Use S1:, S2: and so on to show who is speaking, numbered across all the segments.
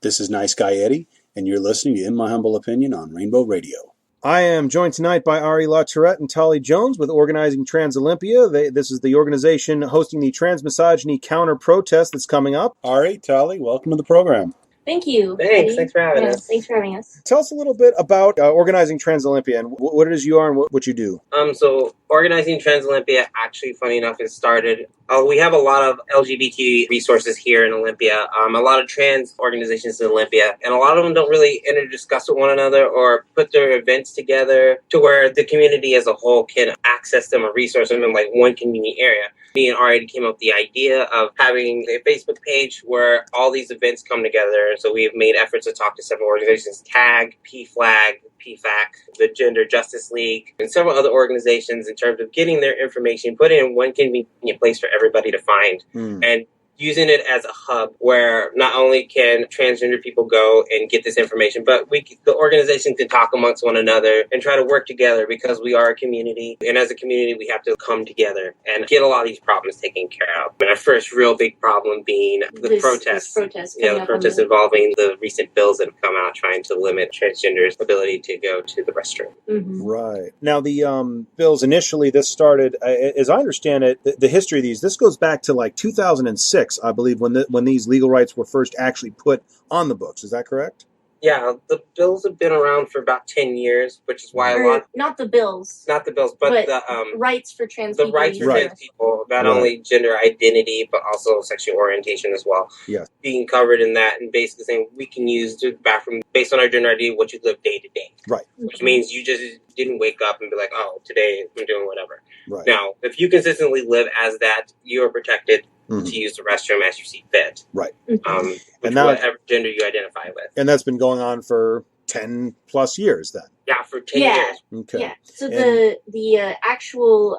S1: This is Niceguy Eddie, and you're listening to In My Humble Opinion on Rainbow Radio. I am joined tonight by LaTorette and Tali Jones with Organizing Trans Olympia. This is the organization hosting the trans-misogyny counter-protest that's coming up. All right, Tali, welcome to the program.
S2: Thank you.
S3: Thanks. Thanks for having us.
S2: Thanks for having us.
S1: Tell us a little bit about Organizing Trans Olympia and what it is you are and what you do.
S3: So Organizing Trans Olympia, actually, funny enough, has started. We have a lot of LGBT resources here in Olympia, a lot of trans organizations in Olympia, and a lot of them don't really interdiscuss with one another or put their events together to where the community as a whole can access them or resource them in like one convenient area. Me and Ari came up with the idea of having a Facebook page where all these events come together. So we've made efforts to talk to several organizations, TAG, PFLAG, PFAC, the Gender Justice League, and several other organizations in terms of getting their information put in one convenient place for everybody to find. And using it as a hub where not only can transgender people go and get this information, but the organization can talk amongst one another and try to work together because we are a community. And as a community, we have to come together and get a lot of these problems taken care of. And our first real big problem being the protests. The protests involving the recent bills that have come out trying to limit transgenders' ability to go to the restroom.
S2: Mm-hmm.
S1: Right. Now, the bills initially, this started, as I understand it, the history of these, this goes back to like 2006. I believe when these legal rights were first actually put on the books. Is that correct?
S3: Yeah, the bills have been around for about 10 years, which is why
S2: not the bills,
S3: but the
S2: rights for trans people.
S3: The rights for trans people, not only gender identity, but also sexual orientation as well.
S1: Yeah. Being
S3: covered in that and basically saying we can use the bathroom based on our gender identity, what you live day to day.
S1: Right.
S3: Which means you just didn't wake up and be like, oh, today I'm doing whatever.
S1: Right.
S3: Now, if you consistently live as that, you are protected to use the restroom as you see fit.
S1: Right.
S3: And now, whatever gender you identify with.
S1: And that's been going on for 10 plus years then.
S3: Yeah, for 10 years.
S1: Okay.
S2: Yeah. So the actual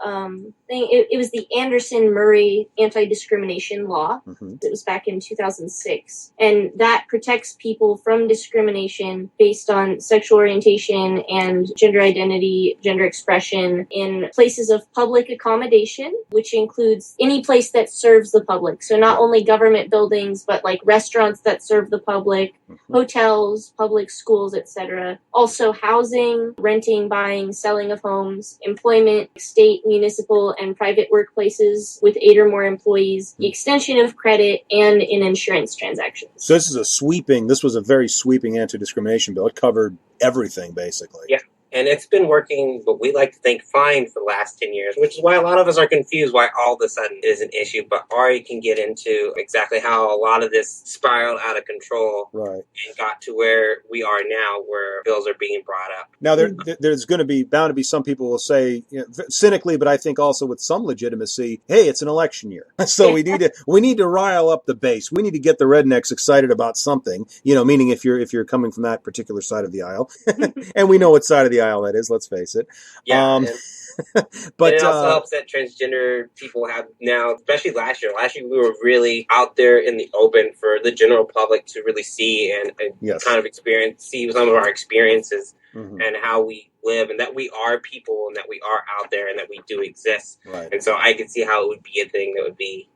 S2: thing, it was the Anderson-Murray anti-discrimination law.
S1: Mm-hmm.
S2: It was back in 2006. And that protects people from discrimination based on sexual orientation and gender identity, gender expression in places of public accommodation, which includes any place that serves the public. So not only government buildings, but like restaurants that serve the public, hotels, public schools, etc. Also housing, renting, buying, selling of homes, employment, state, municipal, and private workplaces with 8 or more employees, the extension of credit, and in insurance transactions.
S1: So this was a very sweeping anti-discrimination bill. It covered everything, basically.
S3: Yeah. And it's been working, what we like to think, fine for the last 10 years, which is why a lot of us are confused why all of a sudden it is an issue. But Ari can get into exactly how a lot of this spiraled out of control and got to where we are now, where bills are being brought up.
S1: Now, there's going to be bound to be some people will say, cynically, but I think also with some legitimacy, hey, it's an election year. So we need to rile up the base. We need to get the rednecks excited about something, meaning if you're coming from that particular side of the aisle. And we know what side of the aisle that is, let's face it.
S3: Yeah. But it also helps that transgender people have now, especially last year. Last year we were really out there in the open for the general public to really see and kind of see some of our experiences and how we live, and that we are people, and that we are out there, and that we do exist.
S1: Right.
S3: And so I could see how it would be a thing that would be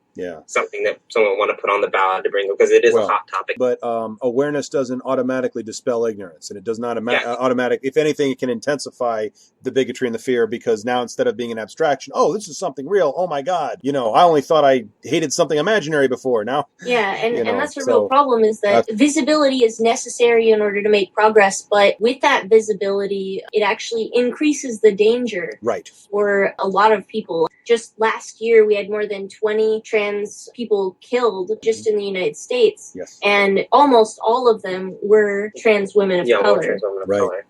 S3: something that someone would want to put on the ballot to bring up, because it is a hot topic.
S1: But awareness doesn't automatically dispel ignorance, and it does not if anything, it can intensify the bigotry and the fear, because now instead of being an abstraction, oh, this is something real, oh my God, I only thought I hated something imaginary before. Now,
S2: and that's a real problem, is that visibility is necessary in order to make progress, but with that visibility, it actually increases the danger for a lot of people. Just last year, we had more than 20 trans people killed just in the United States.
S1: Yes.
S2: And almost all of them were trans women of color.
S3: Trans women of color.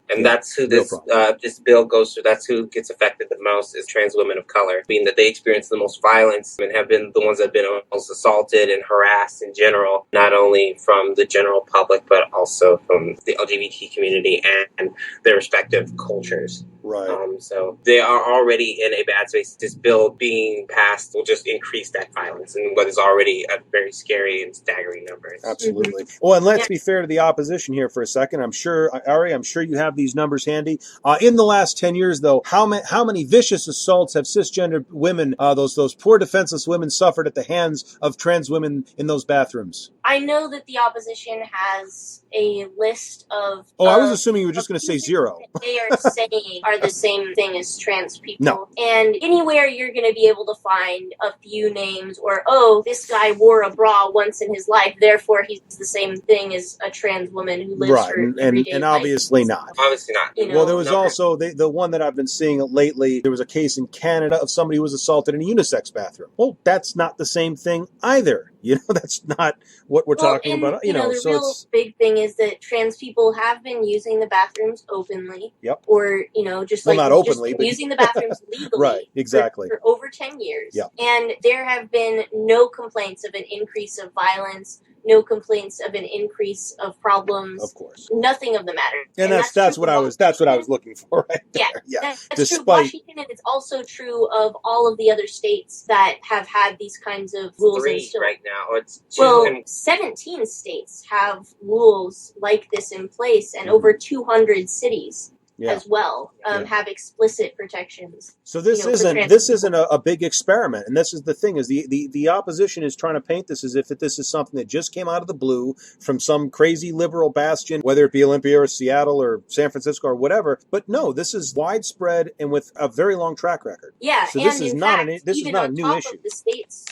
S2: And
S3: that's who this bill goes through. That's who gets affected the most, is trans women of color, being that they experience the most violence and have been the ones that have been most assaulted and harassed in general, not only from the general public, but also from the LGBT community and their respective cultures.
S1: Right.
S3: So they are already in a bad space. This bill being passed will just increase that violence and what is already a very scary and staggering number.
S1: Absolutely. Well, and let's be fair to the opposition here for a second. I'm sure, Ari, sure you have these numbers handy. In the last 10 years, though, how many vicious assaults have cisgender women, those poor defenseless women, suffered at the hands of trans women in those bathrooms?
S2: I know that the opposition has a list of...
S1: I was assuming you were just going to say zero.
S2: They are saying are the same thing as trans people.
S1: No.
S2: And anywhere you're going to be able to find a few names or, oh, this guy wore a bra once in his life, therefore he's the same thing as a trans woman who lives her everyday
S1: and
S2: life.
S1: obviously not.
S3: Obviously not.
S2: You know,
S1: Well, there was also the one that I've been seeing lately. There was a case in Canada of somebody who was assaulted in a unisex bathroom. Well, that's not the same thing either. That's not what we're talking about.
S2: The real big thing is that trans people have been using the bathrooms openly.
S1: Yep.
S2: Or, just
S1: not openly, but
S2: using the bathrooms legally.
S1: Right, exactly.
S2: For over 10 years.
S1: Yep.
S2: And there have been no complaints of an increase of violence, no complaints of an increase of problems.
S1: Of course.
S2: Nothing of the matter.
S1: And that's what I was looking for right there.
S2: Yeah. That's true of Washington, and it's also true of all of the other states that have had these kinds of rules.
S3: 3 right now. Or it's 2.
S2: Well, 17 states have rules like this in place, and over 200 cities as well have explicit protections.
S1: So this isn't a big experiment, and this is the thing: is the opposition is trying to paint this as if this is something that just came out of the blue from some crazy liberal bastion, whether it be Olympia or Seattle or San Francisco or whatever. But no, this is widespread and with a very long track record.
S2: Yeah,
S1: so this is not a new issue.
S2: Of the state's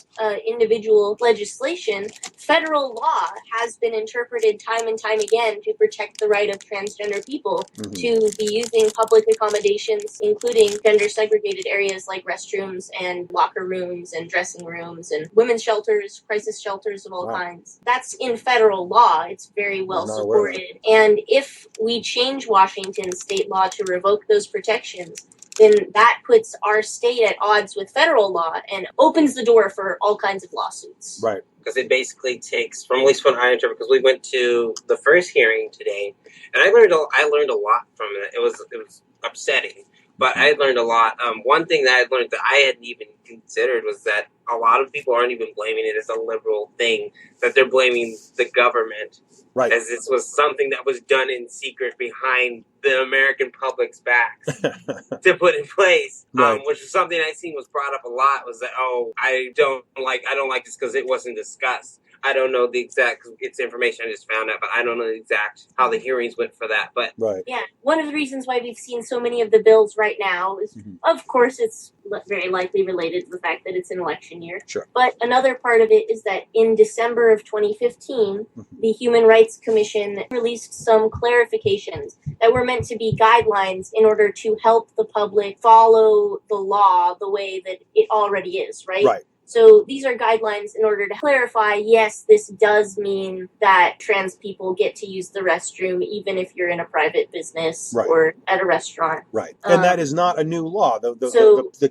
S2: individual legislation, federal law has been interpreted time and time again to protect the right of transgender people to be using public accommodations, including gender-segregated areas like restrooms and locker rooms and dressing rooms and women's shelters, crisis shelters of all kinds. That's in federal law. It's very well supported. And if we change Washington state law to revoke those protections, then that puts our state at odds with federal law and opens the door for all kinds of lawsuits.
S1: Right.
S3: Because it basically takes, from at least when I interpret, because we went to the first hearing today, and I learned a lot from it. It was upsetting, but I learned a lot. One thing that I learned that I hadn't even considered was that a lot of people aren't even blaming it as a liberal thing, that they're blaming the government. Right. As this was something that was done in secret behind the American public's backs to put in place, which is something I seen was brought up a lot, was that, I don't like this because it wasn't discussed. I don't know the exact, it's information I just found out, but I don't know the exact how the hearings went for that. But
S2: yeah, one of the reasons why we've seen so many of the bills right now is, of course, it's very likely related to the fact that it's an election year.
S1: Sure.
S2: But another part of it is that in December of 2015, the Human Rights Commission released some clarifications that were meant to be guidelines in order to help the public follow the law the way that it already is, right?
S1: Right.
S2: So these are guidelines in order to clarify, yes, this does mean that trans people get to use the restroom even if you're in a private business or at a restaurant.
S1: Right. And that is not a new law. The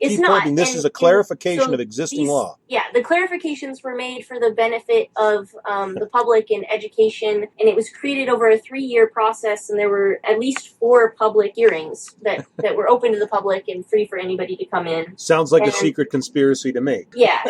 S1: key point being this is a clarification of existing law.
S2: Yeah, the clarifications were made for the benefit of the public in education, and it was created over a 3-year process, and there were at least 4 public hearings that were open to the public and free for anybody to come in.
S1: Sounds like a secret conspiracy to me.
S2: Yeah.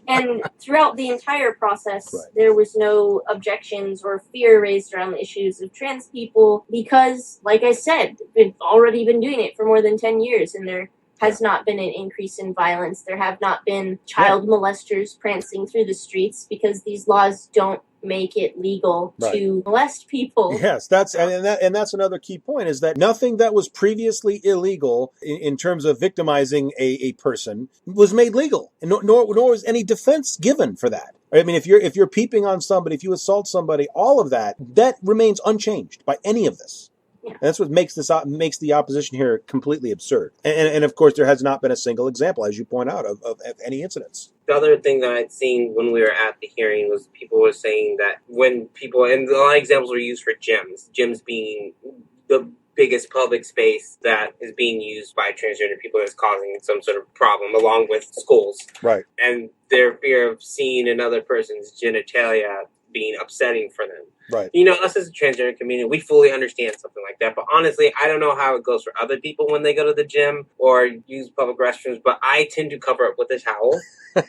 S2: And throughout the entire process, there was no objections or fear raised around the issues of trans people because, like I said, we've already been doing it for more than 10 years, and there has not been an increase in violence. There have not been child molesters prancing through the streets because these laws don't make it legal to molest people.
S1: Yes, that's another key point, is that nothing that was previously illegal in terms of victimizing a person was made legal, and nor was any defense given for that. I mean, if you're peeping on somebody, if you assault somebody, all of that remains unchanged by any of this. Yeah. And that's what makes the opposition here completely absurd. And of course, there has not been a single example, as you point out, of any incidents.
S3: The other thing that I'd seen when we were at the hearing was people were saying that when people, and a lot of examples were used for gyms being the biggest public space that is being used by transgender people that's causing some sort of problem, along with schools.
S1: Right.
S3: And their fear of seeing another person's genitalia being upsetting for them.
S1: Right.
S3: Us as a transgender community, we fully understand something like that. But honestly, I don't know how it goes for other people when they go to the gym or use public restrooms, but I tend to cover up with a towel. I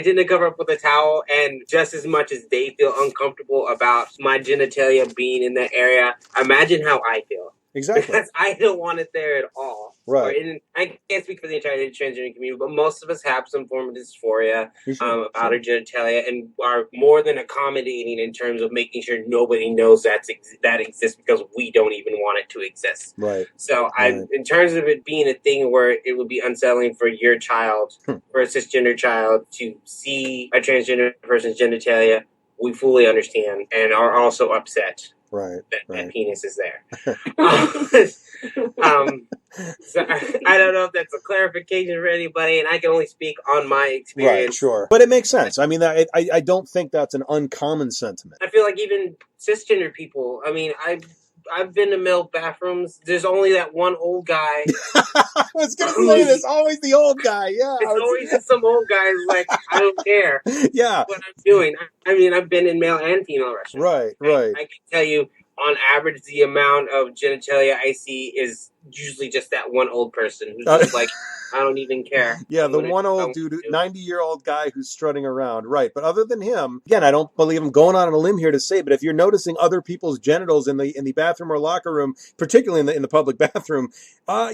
S3: tend to cover up with a towel, and just as much as they feel uncomfortable about my genitalia being in that area, imagine how I feel.
S1: Exactly.
S3: Because I don't want it there at all.
S1: Right.
S3: And I can't speak for the entire transgender community, but most of us have some form of dysphoria about our genitalia and are more than accommodating in terms of making sure nobody knows that exists because we don't even want it to exist.
S1: Right.
S3: So in terms of it being a thing where it would be unsettling for your child, for a cisgender child, to see a transgender person's genitalia, we fully understand and are also upset.
S1: Right.
S3: That penis is there. So I don't know if that's a clarification for anybody, and I can only speak on my experience.
S1: Right, sure. But it makes sense. I mean, I don't think that's an uncommon sentiment.
S3: I feel like even cisgender people, I mean, I've been to male bathrooms. There's only that one old guy.
S1: I was going to say this. Always the old guy. Yeah.
S3: It's always just some old guy who's like, I don't care.
S1: Yeah.
S3: What I'm doing. I mean, I've been in male and female restaurants.
S1: Right.
S3: I can tell you, on average, the amount of genitalia I see is usually just that one old person who's just like, I don't even care.
S1: Yeah, the one old dude, 90-year-old guy who's strutting around. Right. But other than him, again, I don't believe I'm going on a limb here to say, but if you're noticing other people's genitals in the bathroom or locker room, particularly in the public bathroom,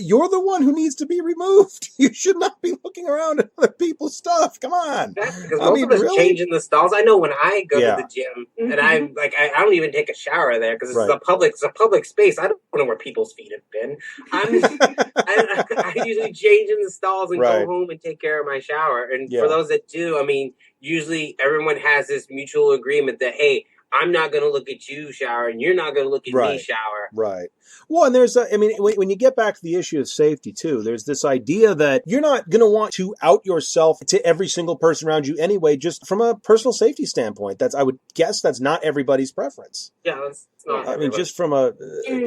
S1: you're the one who needs to be removed. You should not be looking around at other people's stuff. Come on.
S3: That's because most of us change in the stalls. I know when I go to the gym and I don't even take a shower there because it's a public space. I don't know where people's feet have been. I usually change in the stalls and go home and take care of my shower. And for those that do, I mean, usually everyone has this mutual agreement that, hey, I'm not going to look at you shower and you're not going to look at me shower. Right.
S1: Well, and there's, when you get back to the issue of safety too, there's this idea that you're not going to want to out yourself to every single person around you anyway, just from a personal safety standpoint. I would guess that's not everybody's preference.
S3: Yeah, that's not.
S1: I mean, just from a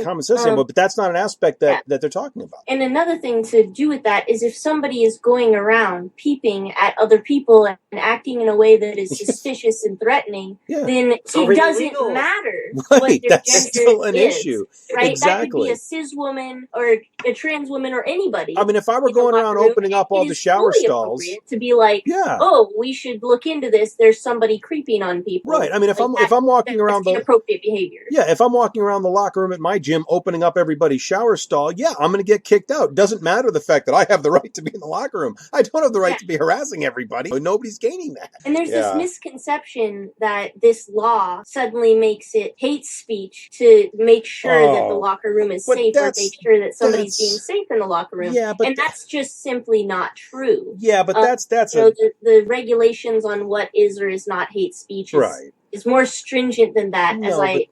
S1: common sense standpoint, but that's not an aspect that they're talking about.
S2: And another thing to do with that is if somebody is going around peeping at other people and acting in a way that is suspicious and threatening, then it doesn't matter what their
S1: that's
S2: gender
S1: still an
S2: is,
S1: issue.
S2: Right?
S1: Exactly.
S2: That could be a cis woman or a trans woman or anybody.
S1: I mean, if I were going around opening up all the shower stalls,
S2: to be like, oh, we should look into this. There's somebody creeping on people.
S1: Right. I mean, if I'm walking around
S2: inappropriate behavior.
S1: Yeah. If I'm walking around the locker room at my gym, opening up everybody's shower stall, I'm going to get kicked out. Doesn't matter the fact that I have the right to be in the locker room. I don't have the right to be harassing everybody. Nobody's gaining that.
S2: And there's this misconception that this law suddenly makes it hate speech to make sure that the locker room is safe or make sure that somebody's being safe in the locker room.
S1: Yeah, but
S2: that's just simply not true.
S1: Yeah, but
S2: the regulations on what is or is not hate speech is more stringent than that,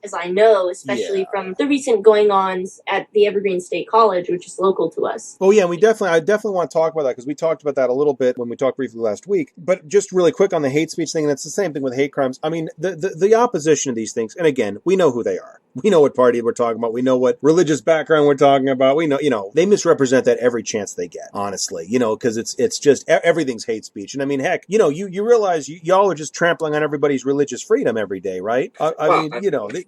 S2: as I know, especially from the recent going-ons at the Evergreen State College, which is local to us.
S1: Oh yeah, I definitely want to talk about that because we talked about that a little bit when we talked briefly last week. But just really quick on the hate speech thing, and it's the same thing with hate crimes. I mean, the opposition of these things, and again, we know who they are. We know what party we're talking about. We know what religious background we're talking about. We know, they misrepresent that every chance they get, honestly, because it's just everything's hate speech. And I mean, heck, you realize y'all are just trampling on everybody's religious freedom every day, right? I mean,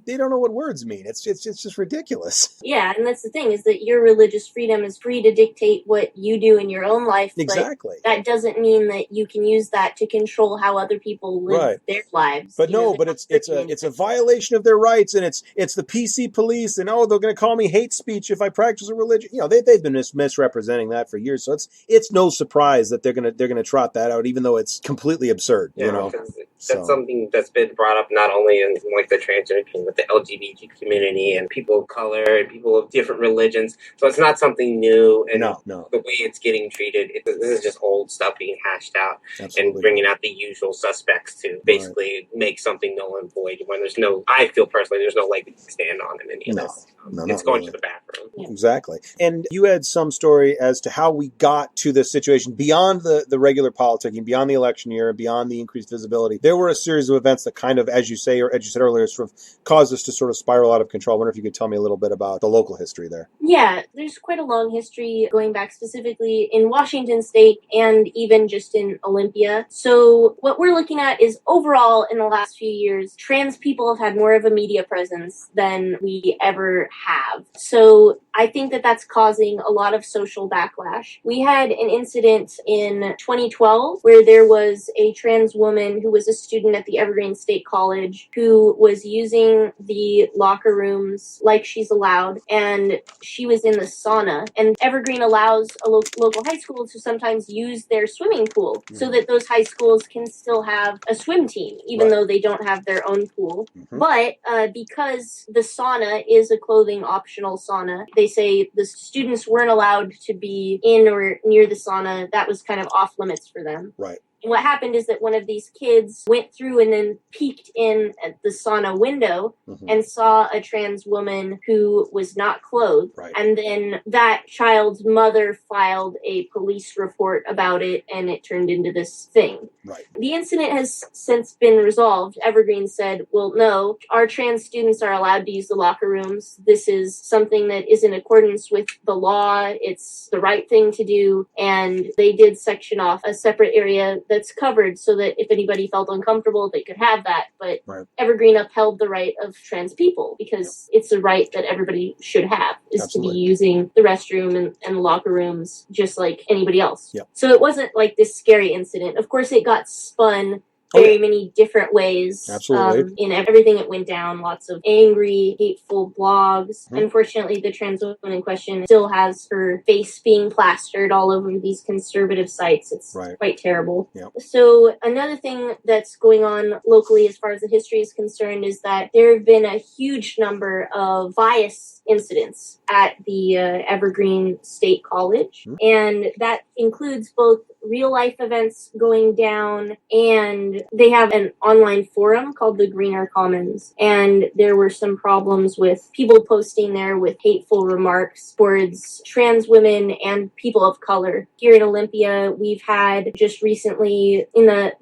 S1: they don't know what words mean. It's just ridiculous.
S2: Yeah. And that's the thing is that your religious freedom is free to dictate what you do in your own life.
S1: Exactly.
S2: But that doesn't mean that you can use that to control how other people live their lives.
S1: But but it's a violation of their rights, and it's the PC police, and they're going to call me hate speech if I practice a religion. They've been misrepresenting that for years, so it's no surprise that they're going to trot that out, even though it's completely absurd.
S3: That's something that's been brought up not only in like the transgender community, but the LGBT community and people of color and people of different religions. So it's not something new, and the way it's getting treated, this is just old stuff being hashed out. Absolutely. And bringing out the usual suspects to basically make something null and void when I feel personally there's no leg to stand on in any of this. It's going to the bathroom.
S1: Yeah. Exactly. And you had some story as to how we got to this situation beyond the regular politicking, beyond the election year, beyond the increased visibility. There were a series of events that kind of, as you said earlier, sort of caused us to sort of spiral out of control. I wonder if you could tell me a little bit about the local history there.
S2: Yeah, there's quite a long history going back specifically in Washington State and even just in Olympia. So what we're looking at is overall in the last few years, trans people have had more of a media presence than we ever have. So I think that that's causing a lot of social backlash. We had an incident in 2012 where there was a trans woman who was a student at the Evergreen State College who was using the locker rooms like she's allowed, and she was in the sauna. And Evergreen allows a local high school to sometimes use their swimming pool so that those high schools can still have a swim team, even though they don't have their own pool. But because the sauna is a clothing optional sauna, they say the students weren't allowed to be in or near the sauna. That was kind of off limits for them.
S1: Right.
S2: And what happened is that one of these kids went through and then peeked in at the sauna window and saw a trans woman who was not clothed.
S1: Right.
S2: And then that child's mother filed a police report about it, and it turned into this thing.
S1: Right.
S2: The incident has since been resolved. Evergreen said, well, no, our trans students are allowed to use the locker rooms. This is something that is in accordance with the law. It's the right thing to do. And they did section off a separate area that's covered so that if anybody felt uncomfortable, they could have that. But Evergreen upheld the right of trans people because it's a right that everybody should have, is to be using the restroom and the locker rooms just like anybody else. So it wasn't like this scary incident. Of course, it got spun very many different ways.
S1: Absolutely.
S2: In everything that went down, lots of angry, hateful blogs. Unfortunately, the trans woman in question still has her face being plastered all over these conservative sites. It's quite terrible. So another thing that's going on locally as far as the history is concerned is that there have been a huge number of bias incidents at the Evergreen State College. And that includes both real life events going down, and they have an online forum called the Greener Commons. And there were some problems with people posting there with hateful remarks towards trans women and people of color. Here in Olympia, we've had just recently,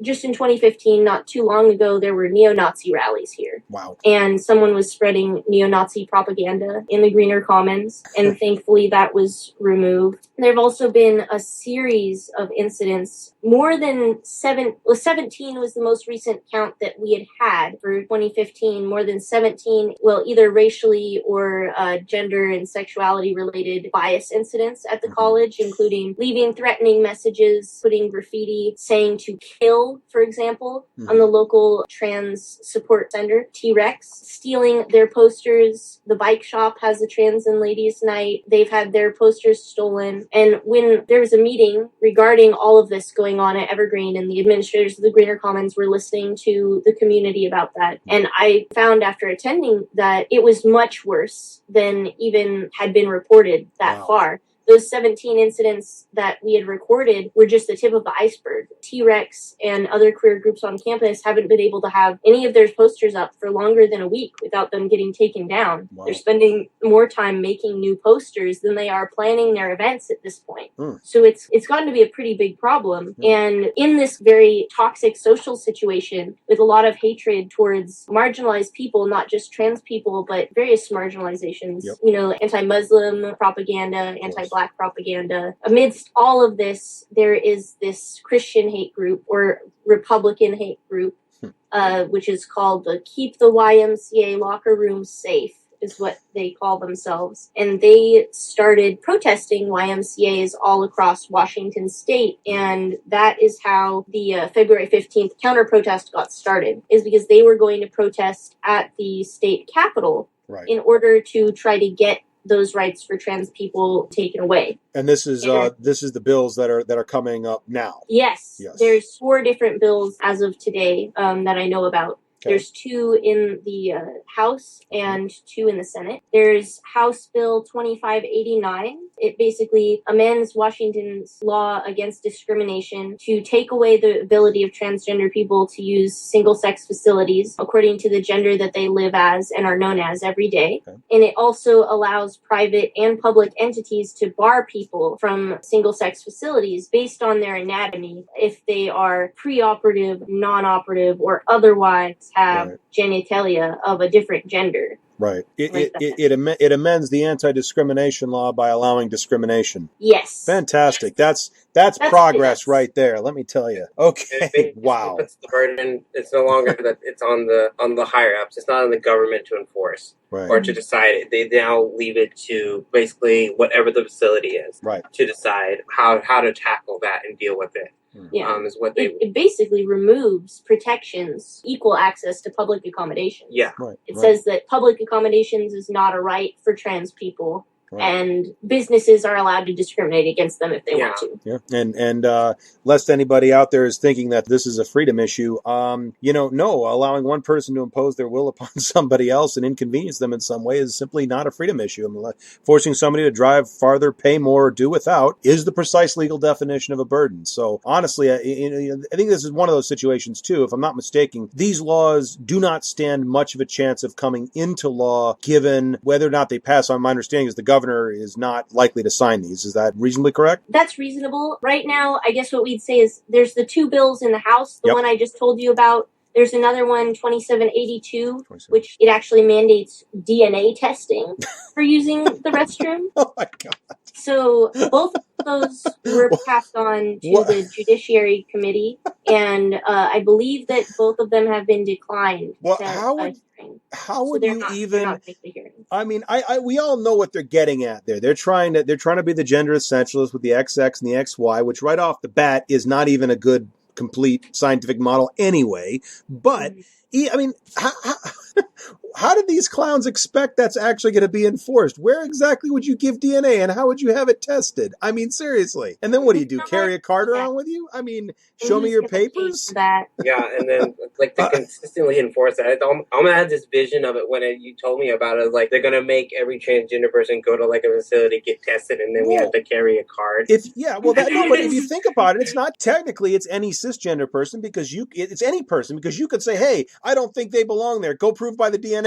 S2: just in 2015, not too long ago, there were neo-Nazi rallies here.
S1: Wow.
S2: And someone was spreading neo-Nazi propaganda in the Greener Commons, and thankfully that was removed. There have also been a series of incidents. More than 17 was the most recent count that we had for 2015. More than 17, either racially or gender and sexuality related bias incidents at the college, including leaving threatening messages, putting graffiti saying to kill, for example, on the local trans support center, T-Rex, stealing their posters. The bike shop has a trans and ladies night. They've had their posters stolen. And when there was a meeting regarding all of this going on at Evergreen, and the administrators of the Greener Commons were listening to the community about that, and I found after attending that it was much worse than even had been reported that far. Those 17 incidents that we had recorded were just the tip of the iceberg. T-Rex and other queer groups on campus haven't been able to have any of their posters up for longer than a week without them getting taken down.
S1: Wow.
S2: They're spending more time making new posters than they are planning their events at this point. So it's gotten to be a pretty big problem. And in this very toxic social situation with a lot of hatred towards marginalized people, not just trans people, but various marginalizations, anti-Muslim propaganda, anti-Black propaganda. Amidst all of this, there is this Christian hate group or Republican hate group, which is called the Keep the YMCA Locker Room Safe, is what they call themselves. And they started protesting YMCAs all across Washington state. And that is how the February 15th counter-protest got started, is because they were going to protest at the state capitol in order to try to get those rights for trans people taken away.
S1: And this is the bills that are coming up now.
S2: Yes. There's 4 different bills as of today that I know about. There's 2 in the House and 2 in the Senate. There's House Bill 2589. It basically amends Washington's law against discrimination to take away the ability of transgender people to use single-sex facilities according to the gender that they live as and are known as every day. And it also allows private and public entities to bar people from single-sex facilities based on their anatomy if they are preoperative, non-operative, or otherwise have genitalia of a different gender.
S1: Right.
S2: Like that.
S1: It amends the anti-discrimination law by allowing discrimination.
S2: Yes.
S1: Fantastic.
S2: Yes.
S1: That's
S2: That's what it
S1: progress
S2: does.
S1: right there. Let me tell you.
S3: It
S1: Okay.
S3: basically
S1: Wow.
S3: puts the burden. It's no longer that it's on the higher ups. It's not on the government to enforce or
S1: Right.
S3: to decide it. They now leave it to basically whatever the facility is
S1: Right.
S3: to decide how to tackle that and deal with it.
S2: Yeah.
S3: Is what they.
S2: It basically removes protections, equal access to public accommodations.
S3: Yeah.
S1: Right.
S2: It
S1: right.
S2: says that public accommodations is not a right for trans people.
S1: Right.
S2: And businesses are allowed to discriminate against them if they want to.
S1: Yeah, and lest anybody out there is thinking that this is a freedom issue, no, allowing one person to impose their will upon somebody else and inconvenience them in some way is simply not a freedom issue. I mean, forcing somebody to drive farther, pay more, or do without is the precise legal definition of a burden. So honestly, I think this is one of those situations too. If I'm not mistaken, these laws do not stand much of a chance of coming into law, given whether or not they pass. On my understanding is the governor is not likely to sign these. Is that reasonably correct?
S2: That's reasonable. Right now, I guess what we'd say is there's the two bills in the House, the one I just told you about. There's another one, 2782, which it actually mandates DNA testing for using the restroom.
S1: Oh my God.
S2: So both of those were passed on to the Judiciary Committee, and I believe that both of them have been declined.
S1: Well, how would you even? I mean, we all know what they're getting at there. They're trying to be the gender essentialist with the XX and the XY, which right off the bat is not even a good, complete scientific model anyway. But I mean, how did these clowns expect that's actually going to be enforced? Where exactly would you give DNA and how would you have it tested? I mean, seriously. And then what do? Carry a card around with you? I mean, show me your papers?
S3: Yeah, and then like to consistently enforce that. I had this vision of it when you told me about it. Like they're going to make every transgender person go to like a facility, get tested, and then we have to carry a card.
S1: But if you think about it, it's not technically it's any cisgender person because it's any person because you could say, hey, I don't think they belong there. Go prove by the DNA.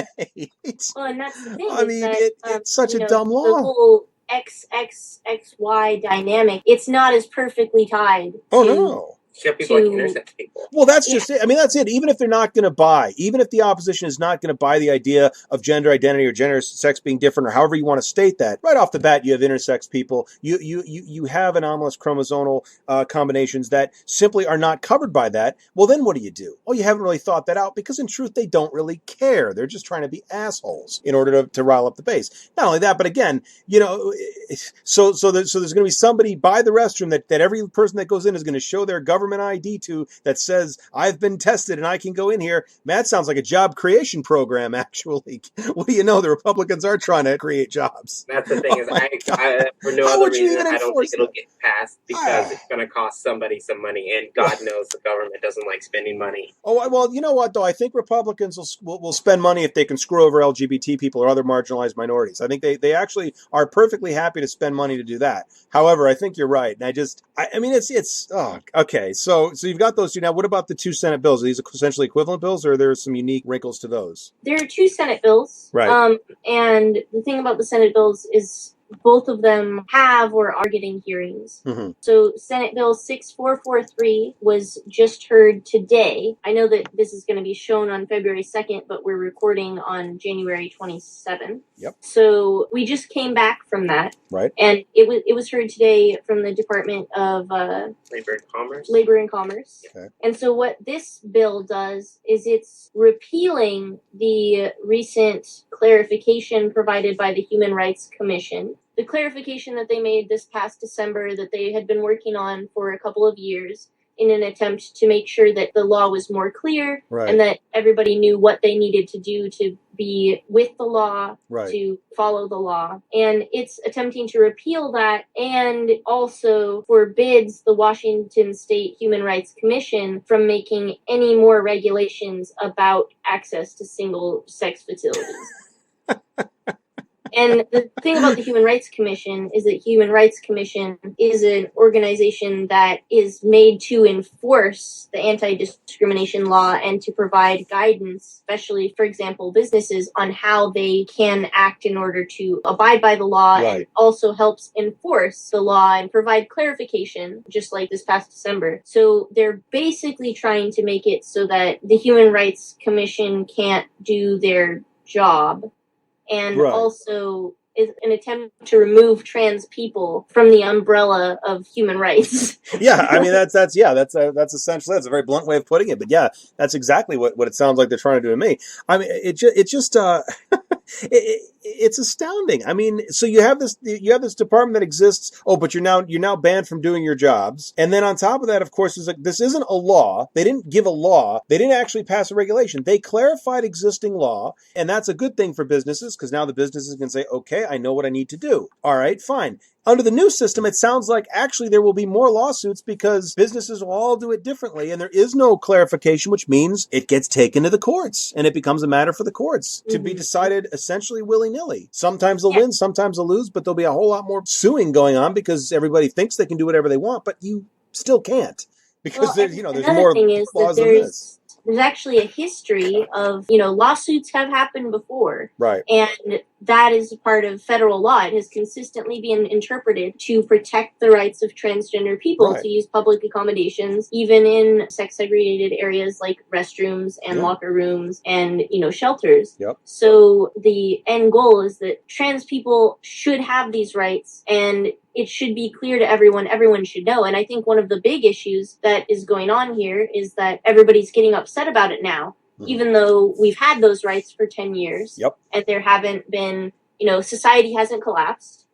S2: Well, and that's the thing.
S1: I mean, it's such a dumb law.
S2: The whole XXXY dynamic, it's not as perfectly tied.
S1: No.
S3: People like intersex people.
S1: Well, that's just it. I mean, that's it. Even if they're not going to buy, even if the opposition is not going to buy the idea of gender identity or gender sex being different or however you want to state that, right off the bat, you have intersex people. You have anomalous chromosomal combinations that simply are not covered by that. Well, then what do? Oh, you haven't really thought that out because in truth, they don't really care. They're just trying to be assholes in order to rile up the base. Not only that, but again, so there's going to be somebody by the restroom that every person that goes in is going to show their government ID to that says I've been tested and I can go in here. Man, that sounds like a job creation program. Actually, what do you know? The Republicans are trying to create jobs.
S3: That's the thing is, I for no other reason, I don't think it'll get passed because it's going to cost somebody some money, and God knows the government doesn't like spending money.
S1: Oh well, you know what though? I think Republicans will spend money if they can screw over LGBT people or other marginalized minorities. I think they actually are perfectly happy to spend money to do that. However, I think you're right, and I mean it's okay. So you've got those two. Now, what about the two Senate bills? Are these essentially equivalent bills, or are there some unique wrinkles to those?
S2: There are two Senate bills.
S1: Right.
S2: And the thing about the Senate bills is both of them have or are getting hearings.
S1: Mm-hmm.
S2: So Senate Bill 6443 was just heard today. I know that this is going to be shown on February 2nd, but we're recording on January 27th.
S1: Yep.
S2: So we just came back from that.
S1: Right.
S2: And it was heard today from the Department of Labor and Commerce.
S1: Okay.
S2: And so what this bill does is it's repealing the recent clarification provided by the Human Rights Commission. The clarification that they made this past December that they had been working on for a couple of years in an attempt to make sure that the law was more clear and that everybody knew what they needed to do to be with the law, to follow the law. And it's attempting to repeal that and also forbids the Washington State Human Rights Commission from making any more regulations about access to single-sex facilities. And the thing about the Human Rights Commission is that Human Rights Commission is an organization that is made to enforce the anti-discrimination law and to provide guidance, especially, for example, businesses on how they can act in order to abide by the law and also helps enforce the law and provide clarification, just like this past December. So they're basically trying to make it so that the Human Rights Commission can't do their job and
S1: Right.
S2: also is an attempt to remove trans people from the umbrella of human rights.
S1: Yeah, I mean that's essentially, that's a very blunt way of putting it, but yeah, that's exactly what it sounds like they're trying to do to me. I mean, it just it's astounding. I mean, so you have this department that exists. Oh, but you're now banned from doing your jobs, and then on top of that, of course, is like, this isn't a law. They didn't give a law. They didn't actually pass a regulation. They clarified existing law, and that's a good thing for businesses because now the businesses can say, okay, I know what I need to do. All right, fine. Under the new system, it sounds like actually there will be more lawsuits because businesses will all do it differently, and there is no clarification, which means it gets taken to the courts, and it becomes a matter for the courts to be decided essentially willy-nilly. Sometimes they'll win, sometimes they'll lose, but there'll be a whole lot more suing going on because everybody thinks they can do whatever they want, but you still can't because there's more laws than this.
S2: There's actually a history of, lawsuits have happened before.
S1: Right.
S2: And that is a part of federal law. It has consistently been interpreted to protect the rights of transgender people to use public accommodations, even in sex-segregated areas like restrooms and locker rooms and, shelters.
S1: Yep.
S2: So the end goal is that trans people should have these rights, and it should be clear to everyone. Everyone should know. And I think one of the big issues that is going on here is that everybody's getting upset about it now. Even though we've had those rights for 10 years and there haven't been, society hasn't collapsed.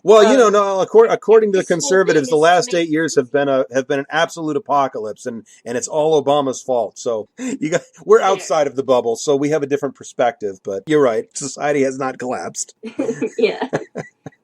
S1: Well, no, according to the conservatives, the last 8 years have been an absolute apocalypse, and it's all Obama's fault. So we're outside of the bubble, so we have a different perspective. But you're right, society has not collapsed.
S2: Yeah.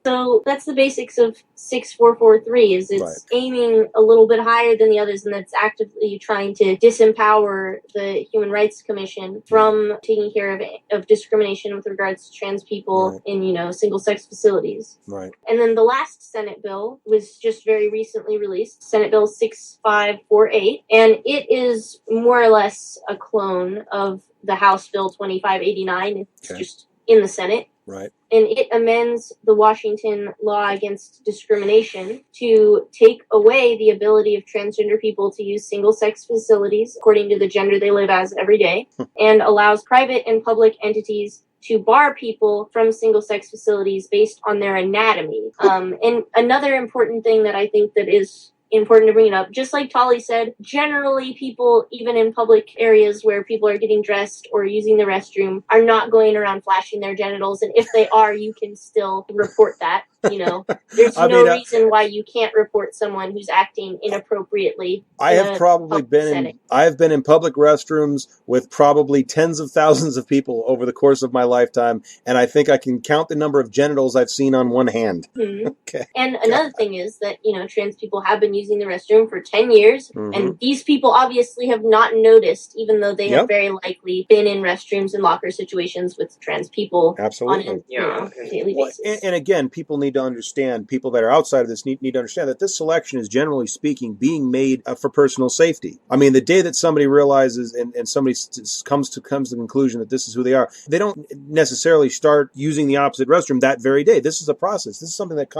S2: So that's the basics of 6443. Is it's aiming a little bit higher than the others, and it's actively trying to disempower the Human Rights Commission from taking care of discrimination with regards to trans people in single-sex facilities.
S1: Right.
S2: And then the last Senate bill was just very recently released, Senate Bill 6548, and it is more or less a clone of the House Bill 2589. It's just in the Senate.
S1: Right.
S2: And it amends the Washington law against discrimination to take away the ability of transgender people to use single-sex facilities according to the gender they live as every day, and allows private and public entities to bar people from single-sex facilities based on their anatomy. And another important thing that I think that is important to bring it up, just like Tali said, generally people, even in public areas where people are getting dressed or using the restroom, are not going around flashing their genitals, and if they are, you can still report that. There's no reason why you can't report someone who's acting inappropriately.
S1: I have been in public restrooms with probably tens of thousands of people over the course of my lifetime, and I think I can count the number of genitals I've seen on one hand. Okay.
S2: And another thing is that, trans people have been using the restroom for 10 years, and these people obviously have not noticed, even though they have very likely been in restrooms and locker situations with trans people on a daily basis.
S1: And again, people need to understand, people that are outside of this need to understand that this selection is, generally speaking, being made for personal safety. I mean, the day that somebody realizes and somebody comes to the conclusion that this is who they are, they don't necessarily start using the opposite restroom that very day. This is a process. This is something that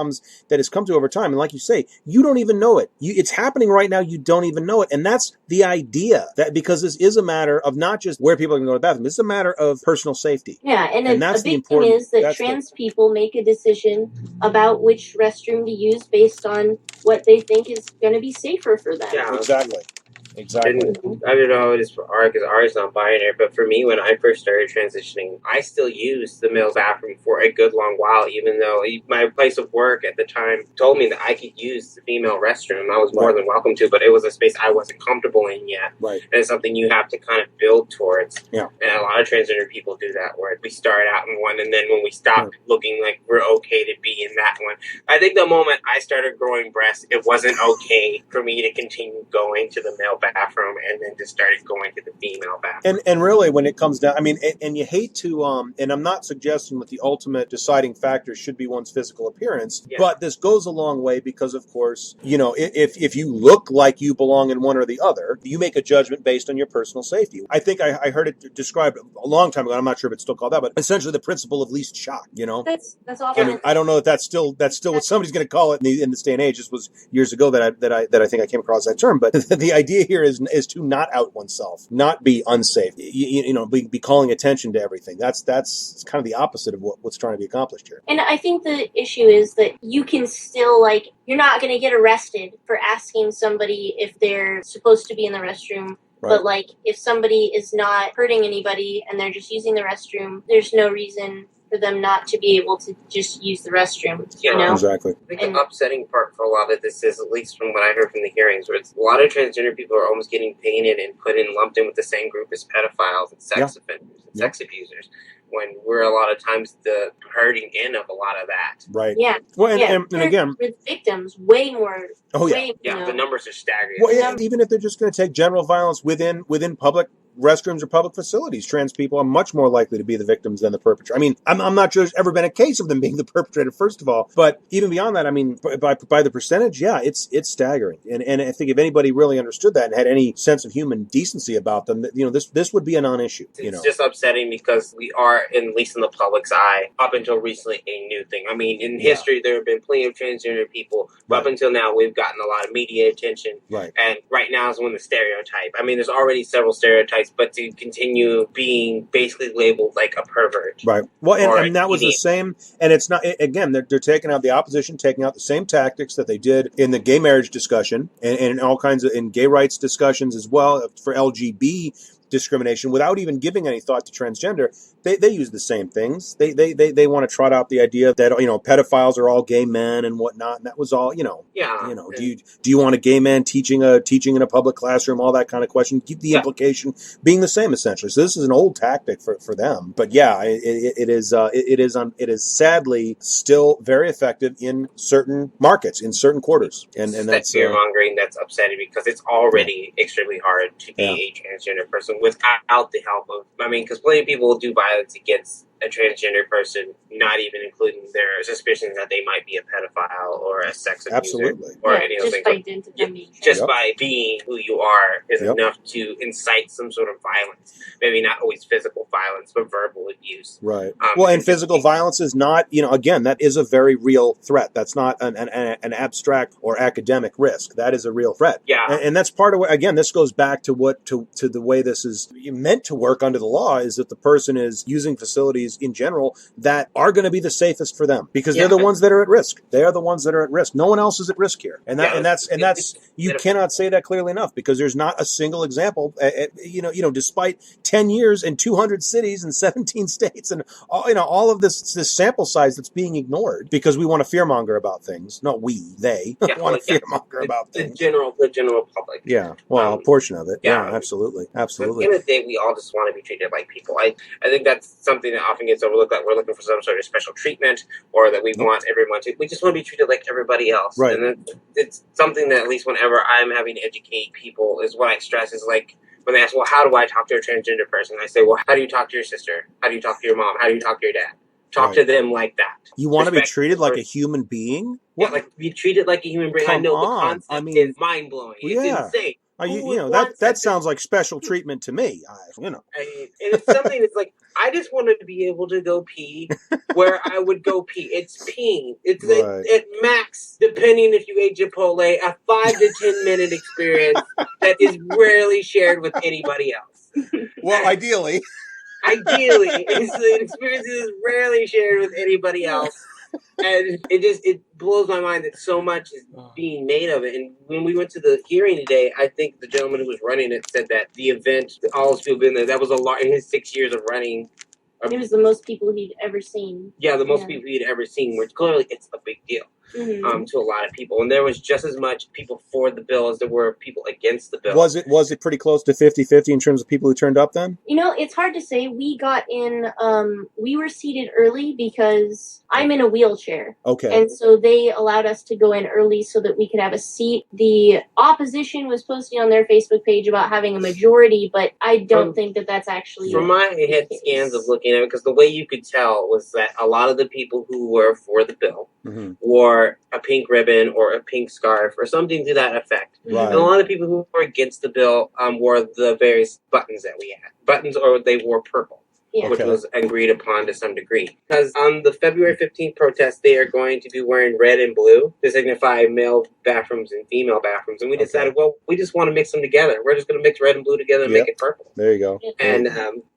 S1: has come to over time. And like you say, you don't even know it. It's happening right now. You don't even know it. And that's the idea, that because this is a matter of not just where people are going to go to the bathroom. It's a matter of personal safety.
S2: Yeah, and that's a big thing is that trans people make a decision about which restroom to use based on what they think is going to be safer for them.
S1: Yeah, exactly.
S3: And I don't know, it is for R, because R is not binary, but for me, when I first started transitioning, I still used the male bathroom for a good long while, even though my place of work at the time told me that I could use the female restroom. I was more than welcome to, but it was a space I wasn't comfortable in yet.
S1: Right.
S3: And it's something you have to kind of build towards.
S1: Yeah.
S3: And a lot of transgender people do that, where we start out in one, and then when we stop looking like we're okay to be in that one. I think the moment I started growing breasts, it wasn't okay for me to continue going to the male bathroom, and then just started going to the female bathroom.
S1: And really, when it comes down, I mean, and you hate to, and I'm not suggesting that the ultimate deciding factor should be one's physical appearance, but this goes a long way because, of course, if you look like you belong in one or the other, you make a judgment based on your personal safety. I think I heard it described a long time ago. I'm not sure if it's still called that, but essentially the principle of least shock.
S2: That's awful.
S1: I mean, I don't know if that's still what somebody's going to call it in this day and age. This was years ago that I think I came across that term, but the idea here here is to not out oneself, not be unsafe, be calling attention to everything. That's kind of the opposite of what's trying to be accomplished here.
S2: And I think the issue is that you can still, like, you're not going to get arrested for asking somebody if they're supposed to be in the restroom. Right. But, like, if somebody is not hurting anybody and they're just using the restroom, there's no reason for them not to be able to just use the restroom.
S3: Yeah,
S2: you know?
S1: Exactly.
S3: I think the upsetting part for a lot of this is, at least from what I heard from the hearings, where a lot of transgender people are almost getting painted and lumped in with the same group as pedophiles and sex offenders and sex abusers, when we're a lot of times the hurting end of a lot of that.
S1: Right.
S2: Yeah.
S1: Well, and again,
S2: with victims, way more.
S1: Oh yeah.
S3: The numbers are staggering.
S1: Well, yeah, even if they're just going to take general violence within public restrooms or public facilities, trans people are much more likely to be the victims than the perpetrator. I mean, I'm not sure there's ever been a case of them being the perpetrator, first of all, but even beyond that, I mean, by the percentage, yeah, it's staggering. And I think if anybody really understood that and had any sense of human decency about them, this would be a non-issue.
S3: It's just upsetting because we are, at least in the public's eye, up until recently, a new thing. I mean, in history, there have been plenty of transgender people, but up until now, we've gotten a lot of media attention.
S1: Right.
S3: And right now is when the stereotype. I mean, there's already several stereotypes, but to continue being basically labeled like a pervert.
S1: Right. Well, and that was the same. And it's not, again, they're taking out the opposition, taking out the same tactics that they did in the gay marriage discussion and in all kinds of, in gay rights discussions as well for LGBT discrimination without even giving any thought to transgender. They use the same things. They want to trot out the idea that, pedophiles are all gay men and whatnot. And that was all,
S3: Yeah.
S1: Do you want a gay man teaching in a public classroom, all that kind of question, keep the implication being the same essentially. So this is an old tactic for them. But yeah, it is sadly still very effective in certain markets, in certain quarters. And that's
S3: fear mongering that's upsetting because it's already extremely hard to be a transgender person without the help of, because plenty of people will do violence against a transgender person, not even including their suspicions that they might be a pedophile or a sex abuser.
S1: Absolutely.
S3: Or any of those things. Just by being who you are is enough to incite some sort of violence. Maybe not always physical violence, but verbal abuse.
S1: Right. And physical violence is not, again, that is a very real threat. That's not an abstract or academic risk. That is a real threat.
S3: Yeah.
S1: And that's part of what, again, this goes back to to the way this is meant to work under the law, is that the person is using facilities in general that are going to be the safest for them because they're the ones that are at risk. They are the ones that are at risk. No one else is at risk here. And that's you cannot say that clearly enough because there's not a single example, despite 10 years and 200 cities and 17 states and all of this sample size that's being ignored because we want to fearmonger about things. Not we, they want to fearmonger about things.
S3: The general public.
S1: Yeah. Well, a portion of it. Yeah, absolutely. Absolutely.
S3: At the end of the day, we all just want to be treated like people. I think that's something that often gets overlooked, that we're looking for some sort of special treatment or that we want everyone to. We just want to be treated like everybody else.
S1: Right.
S3: And it's something that at least whenever I'm having to educate people is what I stress is like, when they ask, well, how do I talk to a transgender person? I say, well, how do you talk to your sister? How do you talk to your mom? How do you talk to your dad? Talk to them like that.
S1: You want to be treated like a human being?
S3: Yeah, like be treated like a human being. I know the concept is mind blowing. It's insane.
S1: That sounds like special treatment to me.
S3: And it's something that's like, I just wanted to be able to go pee where I would go pee. It's peeing. It's at max, depending if you ate Chipotle, a 5 to 10 minute experience that is rarely shared with anybody else.
S1: Well, ideally,
S3: it's an experience that is rarely shared with anybody else. And it blows my mind that so much is being made of it. And when we went to the hearing today, I think the gentleman who was running it said that the event, all those people been there, that was a lot in his 6 years of running.
S2: It was the most people he'd ever seen.
S3: Yeah, the most people he'd ever seen, which clearly it's a big deal. To a lot of people. And there was just as much people for the bill as there were people against the bill.
S1: Was it pretty close to 50-50 in terms of people who turned up then?
S2: It's hard to say. We got in, we were seated early because I'm in a wheelchair.
S1: Okay.
S2: And so they allowed us to go in early so that we could have a seat. The opposition was posting on their Facebook page about having a majority, but I don't think that that's actually...
S3: From my head scans of looking at it, because the way you could tell was that a lot of the people who were for the bill wore a pink ribbon or a pink scarf or something to that effect.
S1: Right.
S3: And a lot of people who were against the bill wore the various buttons that we had. Buttons, or they wore purple.
S2: Yeah.
S3: which was agreed upon to some degree. Because on the February 15th protest, they are going to be wearing red and blue to signify male bathrooms and female bathrums. And we decided, well, we just want to mix them together. We're just going to mix red and blue together and make it purple.
S1: There you go.
S3: And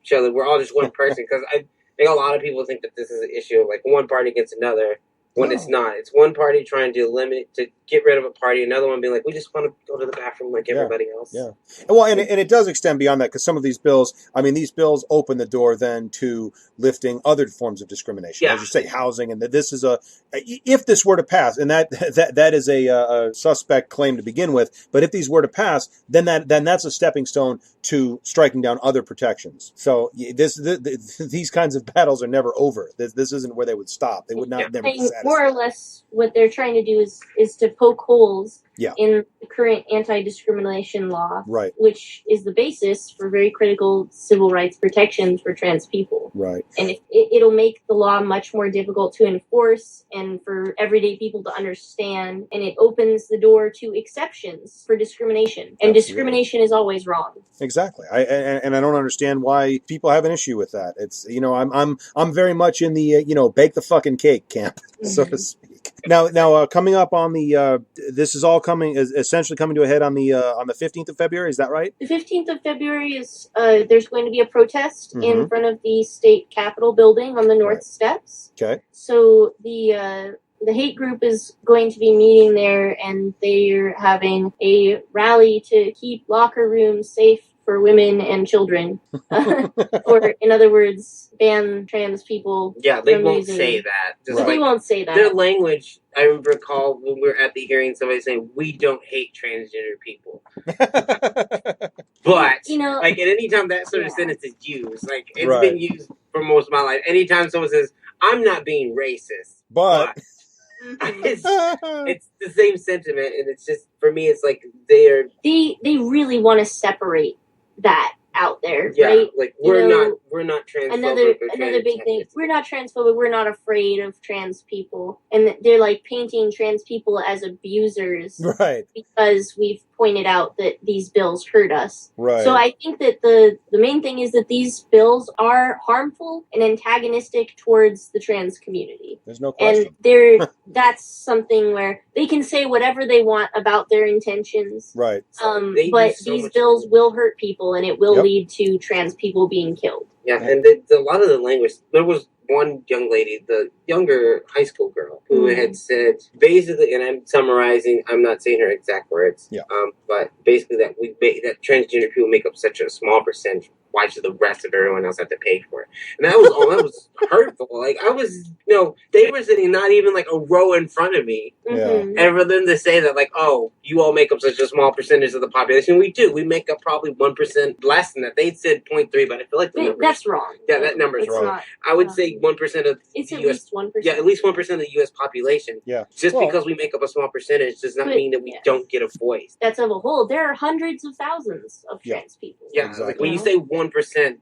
S3: show that we're all just one person. Because I think a lot of people think that this is an issue of like one party against another. When it's not. It's one party trying to get rid of a party, another one being like, we just want to go to the bathroom like everybody else.
S1: Yeah. Well, and it does extend beyond that, because some of these bills, these bills open the door then to lifting other forms of discrimination. As you say, housing, and that this is if this were to pass, and that is a suspect claim to begin with, but if these were to pass, then that's a stepping stone to striking down other protections. So these kinds of battles are never over. This isn't where they would stop. They would not never be satisfied.
S2: More or less, what they're trying to do is to poke holes in the current anti-discrimination law,
S1: right,
S2: which is the basis for very critical civil rights protections for trans people.
S1: Right.
S2: And it'll make the law much more difficult to enforce and for everyday people to understand, and it opens the door to exceptions for discrimination. And discrimination is always wrong. Exactly.
S1: I don't understand why people have an issue with that. It's, I'm very much in the, bake the fucking cake camp, so to speak. Now, coming up on the, this is all essentially coming to a head on the 15th of February. Is that right?
S2: The 15th of February is, there's going to be a protest in front of the state capitol building on the north steps.
S1: Okay.
S2: So the hate group is going to be meeting there, and they're having a rally to keep locker rooms safe for women and children. Or, in other words, ban trans people.
S3: Yeah, they won't say that.
S2: Just they won't say that.
S3: Their language, I recall when we were at the hearing, somebody saying, we don't hate transgender people. But, like, at any time that sort of sentence is used, like, it's been used for most of my life. Anytime someone says, I'm not being racist, but it's the same sentiment, and it's just, for me, it's like they
S2: really want to separate that out there,
S3: yeah,
S2: right?
S3: Like we're not transphobic.
S2: Another big thing. We're not transphobic. We're not afraid of trans people, and they're like painting trans people as abusers,
S1: right?
S2: Because we've pointed out that these bills hurt us,
S1: right?
S2: So I think that the main thing is that these bills are harmful and antagonistic towards the trans community.
S1: There's no question.
S2: And that's something where they can say whatever they want about their intentions,
S1: right?
S2: But these bills will hurt people, and it will lead to trans people being killed.
S3: Yeah, and a lot of the language, there was one young lady, the younger high school girl, who had said, basically, and I'm summarizing, I'm not saying her exact words, but basically that that transgender people make up such a small percentage. Why should the rest of everyone else have to pay for it? And that was hurtful. Like, I was, they were sitting not even like a row in front of me.
S2: Mm-hmm.
S3: And for them to say that, like, oh, you all make up such a small percentage of the population. We do. We make up probably 1% less than that. They said 0.3, but I feel like the number.
S2: That's wrong.
S3: Yeah, that number's wrong.
S2: Not,
S3: I would say 1% of
S2: it's
S3: the
S2: at
S3: US,
S2: least 1%.
S3: Yeah, at least 1% of the U.S. population.
S1: Yeah.
S3: Just because we make up a small percentage does not mean that we don't get a voice.
S2: That's of a whole. There are hundreds of thousands of trans people.
S3: Yeah,
S1: exactly.
S3: Like when you say 1%,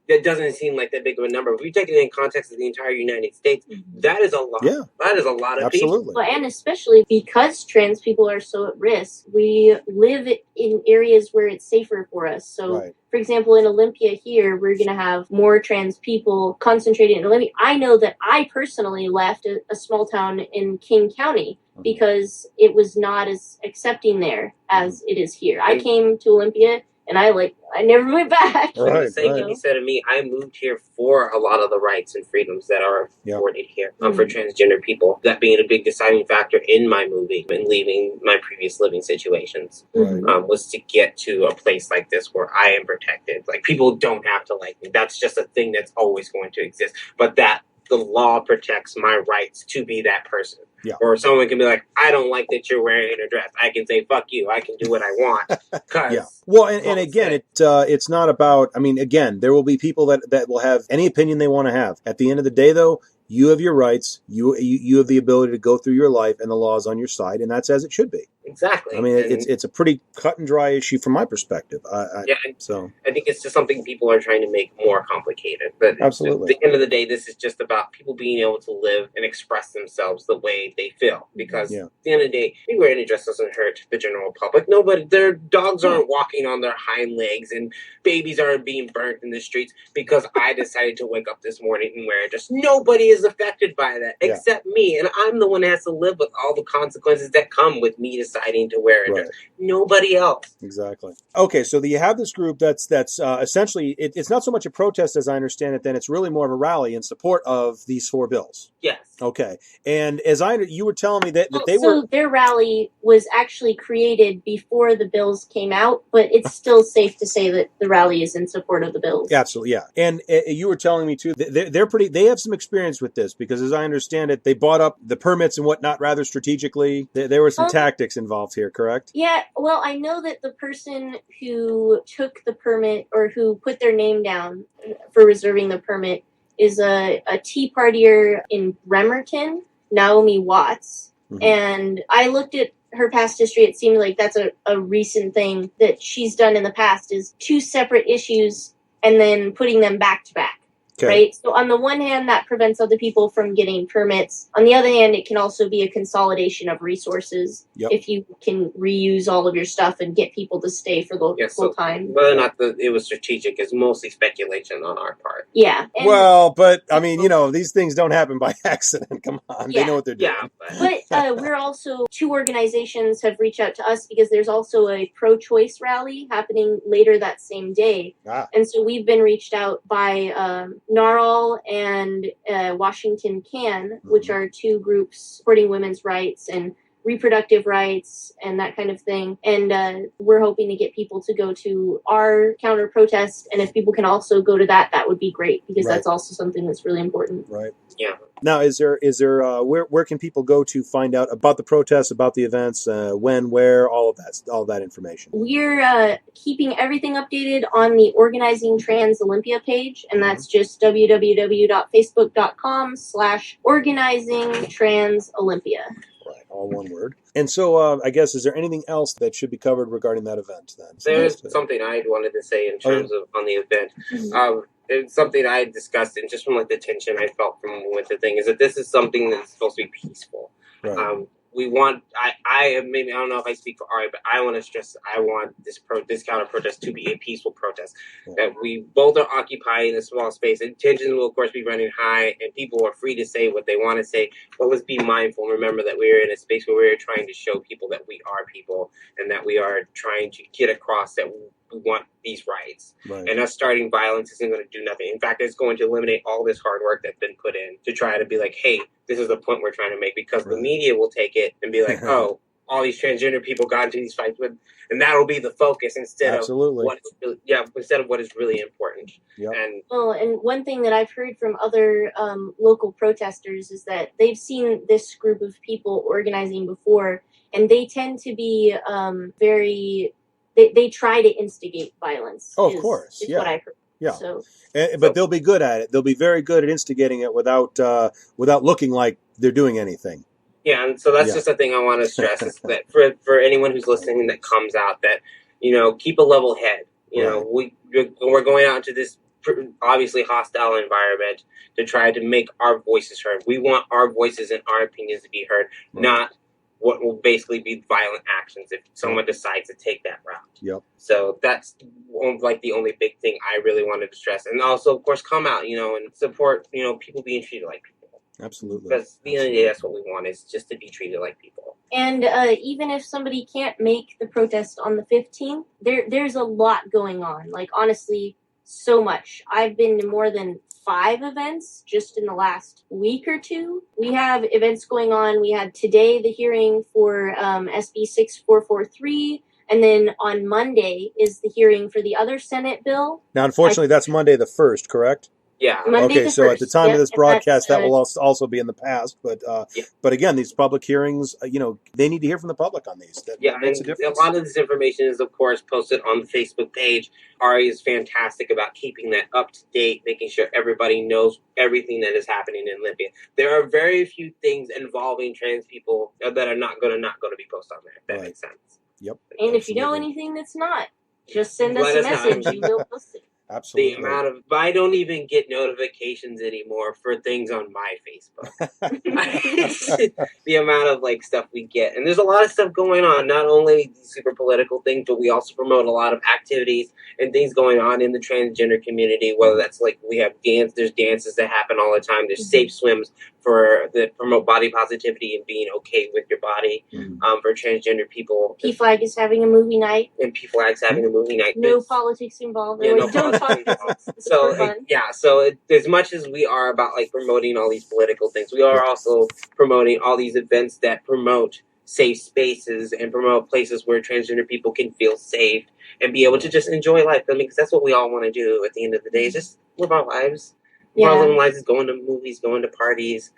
S3: that doesn't seem like that big of a number. If you take it in context of the entire United States, that is a lot.
S1: Yeah.
S3: That is a lot of people.
S2: Well, and especially because trans people are so at risk, we live in areas where it's safer for us. So, for example, in Olympia here, we're going to have more trans people concentrated in Olympia. I know that I personally left a small town in King County because it was not as accepting there as it is here. I came to Olympia and I never went back.
S3: The same can be said of me. I moved here for a lot of the rights and freedoms that are afforded here for transgender people. That being a big deciding factor in my moving and leaving my previous living situations was to get to a place like this where I am protected. Like, people don't have to like me. That's just a thing that's always going to exist. But that the law protects my rights to be that person.
S1: Yeah.
S3: Or someone can be like, I don't like that you're wearing a dress. I can say, fuck you. I can do what I want.
S1: Well, and again, it's not about, again, there will be people that will have any opinion they want to have. At the end of the day, though, you have your rights. You have the ability to go through your life, and the law is on your side, and that's as it should be.
S3: Exactly.
S1: I mean, it's a pretty cut and dry issue from my perspective. So
S3: I think it's just something people are trying to make more complicated. But
S1: absolutely,
S3: at the end of the day, this is just about people being able to live and express themselves the way they feel. Because at the end of the day, wearing a dress doesn't hurt the general public. Their dogs aren't walking on their hind legs, and babies aren't being burnt in the streets because I decided to wake up this morning and wear a dress. Nobody is affected by that except me, and I'm the one that has to live with all the consequences that come with me deciding to wear a dress. Nobody else.
S1: Exactly. Okay, so you have this group that's essentially it's not so much a protest as I understand it. Then it's really more of a rally in support of these 4 bills.
S3: Yes.
S1: Okay, and you were telling me that
S2: their rally was actually created before the bills came out, but it's still safe to say that the rally is in support of the bills.
S1: Absolutely, yeah. And you were telling me too that they have some experience with this because, as I understand it, they bought up the permits and whatnot rather strategically. There were some tactics involved here, correct?
S2: Yeah. Well, I know that the person who took the permit or who put their name down for reserving the permit is a Tea Partier in Bremerton, Naomi Watts. Mm-hmm. And I looked at her past history. It seemed like that's a recent thing that she's done in the past, is 2 separate issues and then putting them back to back. Okay. Right? So on the one hand, that prevents other people from getting permits. On the other hand, it can also be a consolidation of resources if you can reuse all of your stuff and get people to stay for the full time.
S3: Whether or not it was strategic is mostly speculation on our part.
S2: Yeah.
S1: Well, but I mean, these things don't happen by accident. Come on. They know what they're doing.
S2: Yeah, but we're also, 2 organizations have reached out to us because there's also a pro-choice rally happening later that same day. And so we've been reached out by NARAL and Washington Can, which are 2 groups supporting women's rights and reproductive rights and that kind of thing. And we're hoping to get people to go to our counter protest. And if people can also go to that would be great, because that's also something that's really important.
S1: Right.
S3: Yeah.
S1: Now, is there where can people go to find out about the protests, about the events, when, where, all that information?
S2: We're keeping everything updated on the Organizing Trans Olympia page, and that's just www.facebook.com/Organizing Trans Olympia.
S1: Right, all one word. And so, I guess, is there anything else that should be covered regarding that event then?
S3: There's something I wanted to say in terms of on the event. It's something I discussed, and just from the tension I felt from when we went to the thing, is that this is something that's supposed to be peaceful. Right. We want, I don't know if I speak for Ari, but I want to stress, I want this counter protest to be a peaceful protest. Yeah. That we both are occupying a small space, and tensions will of course be running high, and people are free to say what they want to say, but let's be mindful and remember that we are in a space where we are trying to show people that we are people, and that we are trying to get across that we want these rights. Right. And us starting violence isn't going to do nothing. In fact, it's going to eliminate all this hard work that's been put in to try to be like, hey, this is the point we're trying to make, because the media will take it and be like, oh, all these transgender people got into these fights with, and that'll be the focus instead of what is really important. Yep. And
S2: one thing that I've heard from other local protesters is that they've seen this group of people organizing before, and they tend to be very. They try to instigate violence.
S1: Oh, of course.
S2: Is what I've heard.
S1: Yeah. But they'll be good at it. They'll be very good at instigating it without looking like they're doing anything.
S3: Yeah, and so that's just a thing I want to stress, is that for anyone who's listening that comes out, that, keep a level head. We're going out into this obviously hostile environment to try to make our voices heard. We want our voices and our opinions to be heard, not what will basically be violent actions if someone decides to take that route.
S1: Yep.
S3: So that's the only big thing I really wanted to stress. And also, of course, come out, and support, people being treated like people.
S1: Absolutely.
S3: Because at the end of the day, that's what we want, is just to be treated like people.
S2: And even if somebody can't make the protest on the 15th, there's a lot going on. Honestly, so much. I've been to more than 5 events just in the last week or 2. We have events going on. We had today the hearing for SB 6443, and then on Monday is the hearing for the other Senate bill.
S1: Now, unfortunately, that's Monday the 1st, correct?
S3: Yeah.
S2: Monday
S1: Okay,
S2: the
S1: so at the
S2: 1st.
S1: time of
S2: Yep,
S1: this
S2: and that's,
S1: broadcast, that will also be in the past.
S3: Yeah.
S1: But again, these public hearings, they need to hear from the public on these. That
S3: Yeah,
S1: makes a
S3: and a
S1: difference.
S3: lot of this information is, of course, posted on the Facebook page. Ari is fantastic about keeping that up to date, making sure everybody knows everything that is happening in Olympia. There are very few things involving trans people that are not going to be posted on there, if that makes sense.
S1: Yep.
S2: And if you know anything that's not, just send us
S3: Let
S2: a
S3: us know.
S2: message and we'll post it.
S1: Absolutely.
S3: The amount of I don't even get notifications anymore for things on my Facebook. The amount of stuff we get, and there's a lot of stuff going on. Not only these super political things, but we also promote a lot of activities and things going on in the transgender community. Whether that's we have there's dances that happen all the time. There's safe swims that promote body positivity and being okay with your body. For transgender people,
S2: PFLAG is having a movie night.
S3: And PFLAG's having a movie night.
S2: No politics involved.
S3: Yeah, no
S2: don't talk
S3: politics.
S2: It's for fun.
S3: As much as we are about promoting all these political things, we are also promoting all these events that promote safe spaces and promote places where transgender people can feel safe and be able to just enjoy life. I mean, because that's what we all want to do at the end of the day, is just live our lives. Our living lives is going to movies, going to parties,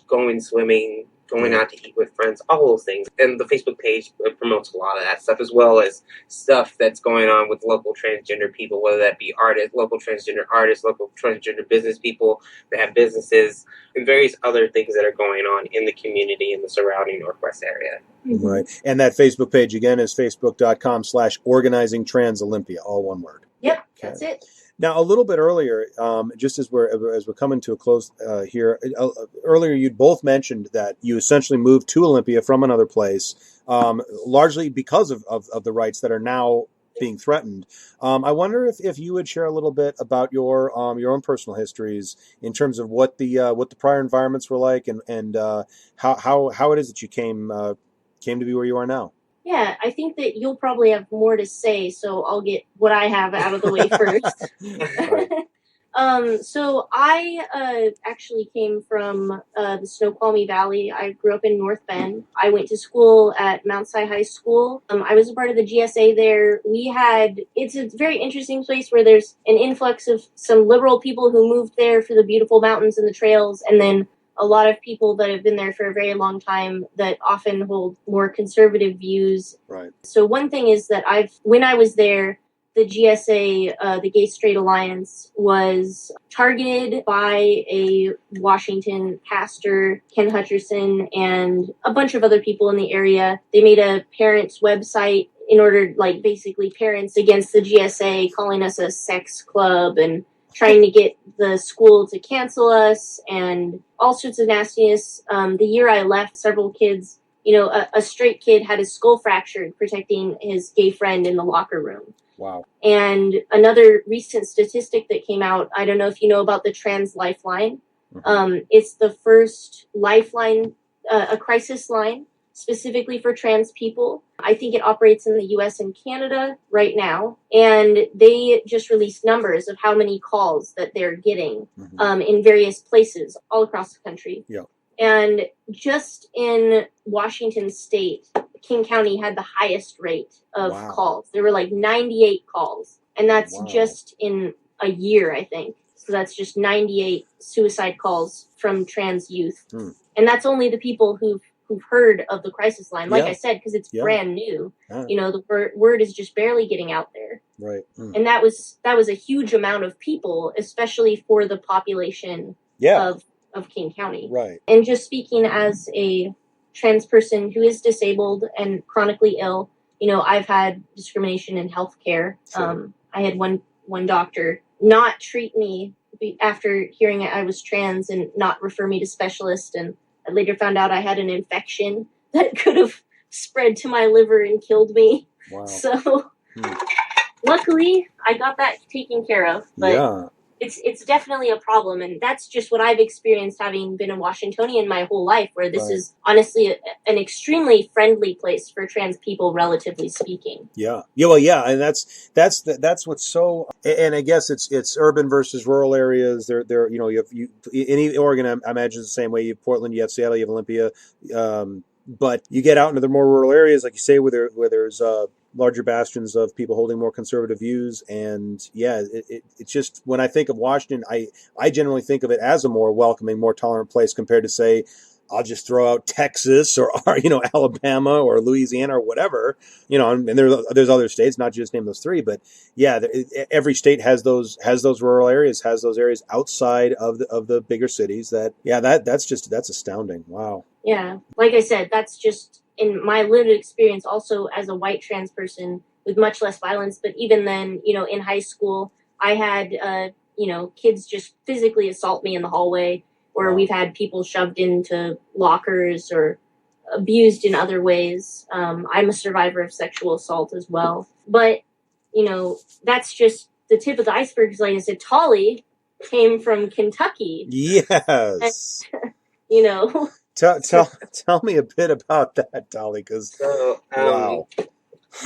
S3: going swimming, going out to eat with friends, all those things. And the Facebook page promotes a lot of that stuff, as well as stuff that's going on with local transgender people, whether that be local transgender artists, local transgender business people that have businesses, and various other things that are going on in the community in the surrounding Northwest area.
S1: Right. And that Facebook page, again, is facebook.com/organizingtransolympia, all one word.
S2: Yep, that's it.
S1: Now, a little bit earlier, just as we're coming to a close here, earlier you'd both mentioned that you essentially moved to Olympia from another place, largely because of the rights that are now being threatened. I wonder if you would share a little bit about your own personal histories in terms of what the prior environments were like, and how it is that you came to be where you are now.
S2: Yeah, I think that you'll probably have more to say, so I'll get what I have out of the way first. So I actually came from the Snoqualmie Valley. I grew up in North Bend. I went to school at Mount Si High School. I was a part of the GSA there. It's a very interesting place where there's an influx of some liberal people who moved there for the beautiful mountains and the trails, and then a lot of people that have been there for a very long time that often hold more conservative views.
S1: Right.
S2: So one thing is that when I was there, the GSA, the Gay Straight Alliance, was targeted by a Washington pastor, Ken Hutcherson, and a bunch of other people in the area. They made a parents' website in order, basically parents against the GSA, calling us a sex club and trying to get the school to cancel us and all sorts of nastiness. The year I left, several kids, a straight kid had his skull fractured protecting his gay friend in the locker room.
S1: Wow.
S2: And another recent statistic that came out, I don't know if you know about the Trans Lifeline. It's the first lifeline, a crisis line specifically for trans people. I think it operates in the US and Canada right now. And they just released numbers of how many calls that they're getting in various places all across the country.
S1: Yeah.
S2: And just in Washington State, King County had the highest rate of calls. There were 98 calls. And that's just in a year, I think. So that's just 98 suicide calls from trans youth. And that's only the people who've heard of the crisis line, I said, because it's brand new. The word is just barely getting out there.
S1: Right.
S2: And that was a huge amount of people, especially for the population of King County.
S1: Right.
S2: And just speaking as a trans person who is disabled and chronically ill, I've had discrimination in healthcare.
S1: Sure.
S2: I had one doctor not treat me after hearing I was trans and not refer me to specialists, and I later found out I had an infection that could have spread to my liver and killed me.
S1: Wow.
S2: So luckily I got that taken care of. But it's definitely a problem, and that's just what I've experienced having been a Washingtonian my whole life, where this is honestly an extremely friendly place for trans people, relatively speaking.
S1: And that's what's so. And I guess it's urban versus rural areas. There you have in Oregon, I imagine it's the same way. You have Portland, you have Seattle, you have Olympia, but you get out into the more rural areas, like you say, where there's larger bastions of people holding more conservative views. And yeah, it's just, when I think of Washington, I generally think of it as a more welcoming, more tolerant place compared to, say, I'll just throw out Texas or Alabama or Louisiana or whatever, and there's other states, not just name those three, but yeah, every state has those rural areas, has those areas outside of the bigger cities that's astounding. Wow.
S2: Yeah. Like I said, that's just in my lived experience also as a white trans person with much less violence. But even then, in high school, I had, kids just physically assault me in the hallway, or we've had people shoved into lockers or abused in other ways. I'm a survivor of sexual assault as well. But, that's just the tip of the iceberg. Because like I said, Tali came from Kentucky.
S1: Yes.
S2: And,
S1: Tell me a bit about that, Tali, because wow.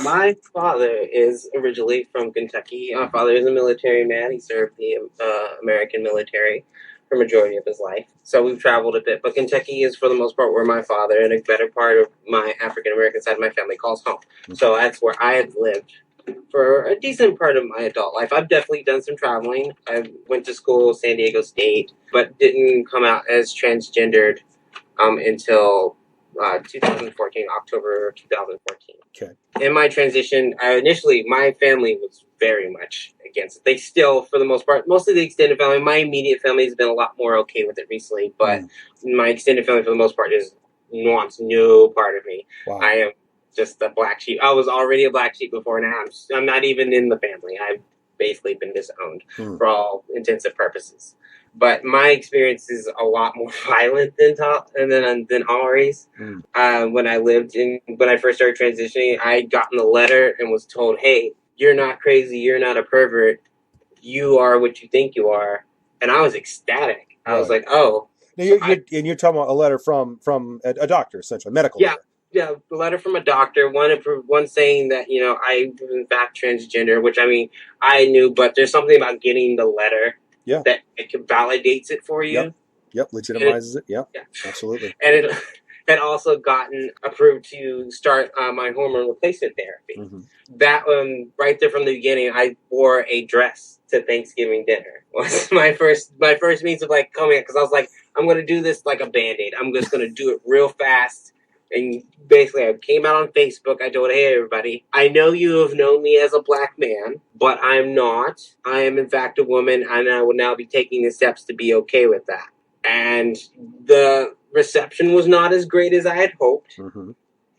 S3: My father is originally from Kentucky. My father is a military man. He served the American military for majority of his life. So we've traveled a bit, but Kentucky is for the most part where my father and a better part of my African American side of my family calls home. Mm-hmm. So that's where I have lived for a decent part of my adult life. I've definitely done some traveling. I went to school, San Diego State, but didn't come out as transgendered until 2014, October 2014.
S1: Okay.
S3: In my transition, initially, my family was very much against it. They still, for the most part, mostly the extended family, my immediate family has been a lot more okay with it recently, but my extended family, for the most part, wants no part of me. Wow. I am just a black sheep. I was already a black sheep before, now I'm not even in the family. I've basically been disowned for all intents and purposes. But my experience is a lot more violent than Ari's. When I first started transitioning, I gotten a letter and was told, "Hey, you're not crazy. You're not a pervert. You are what you think you are." And I was ecstatic. I was like, "Oh."
S1: Now you're talking about a letter from a doctor, essentially, medical.
S3: Yeah. Yeah, a letter from a doctor, one saying that, I was in fact transgender, which I knew, but there's something about getting the letter that it validates it for you.
S1: Yep, legitimizes it. Yep, absolutely.
S3: And it had also gotten approved to start my hormone replacement therapy. Mm-hmm. That right there from the beginning, I wore a dress to Thanksgiving dinner. Was my first means of coming in, because I was like, I'm going to do this like a Band-Aid. I'm just going to do it real fast. And basically, I came out on Facebook. I told, "Hey, everybody, I know you have known me as a black man, but I'm not. I am, in fact, a woman, and I will now be taking the steps to be okay with that." And the reception was not as great as I had hoped. Mm-hmm.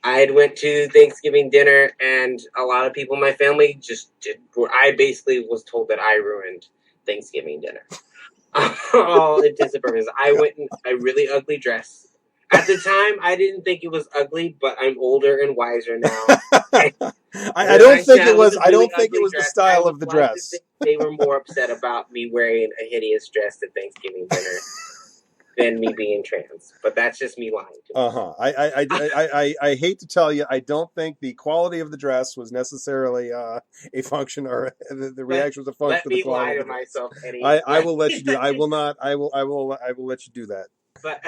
S3: I had went to Thanksgiving dinner, and a lot of people in my family I basically was told that I ruined Thanksgiving dinner. All intents and purposes. I went in a really ugly dress. At the time, I didn't think it was ugly, but I'm older and wiser now.
S1: I don't think it was. I don't think it was the style of the dress.
S3: They were more upset about me wearing a hideous dress at Thanksgiving dinner than me being trans. But that's just me lying to
S1: I hate to tell you, I don't think the quality of the dress was necessarily a function, or the reaction was a function of the quality.
S3: Let me lie to myself. Eddie.
S1: I will let you do. I will not. I will let you do that.
S3: But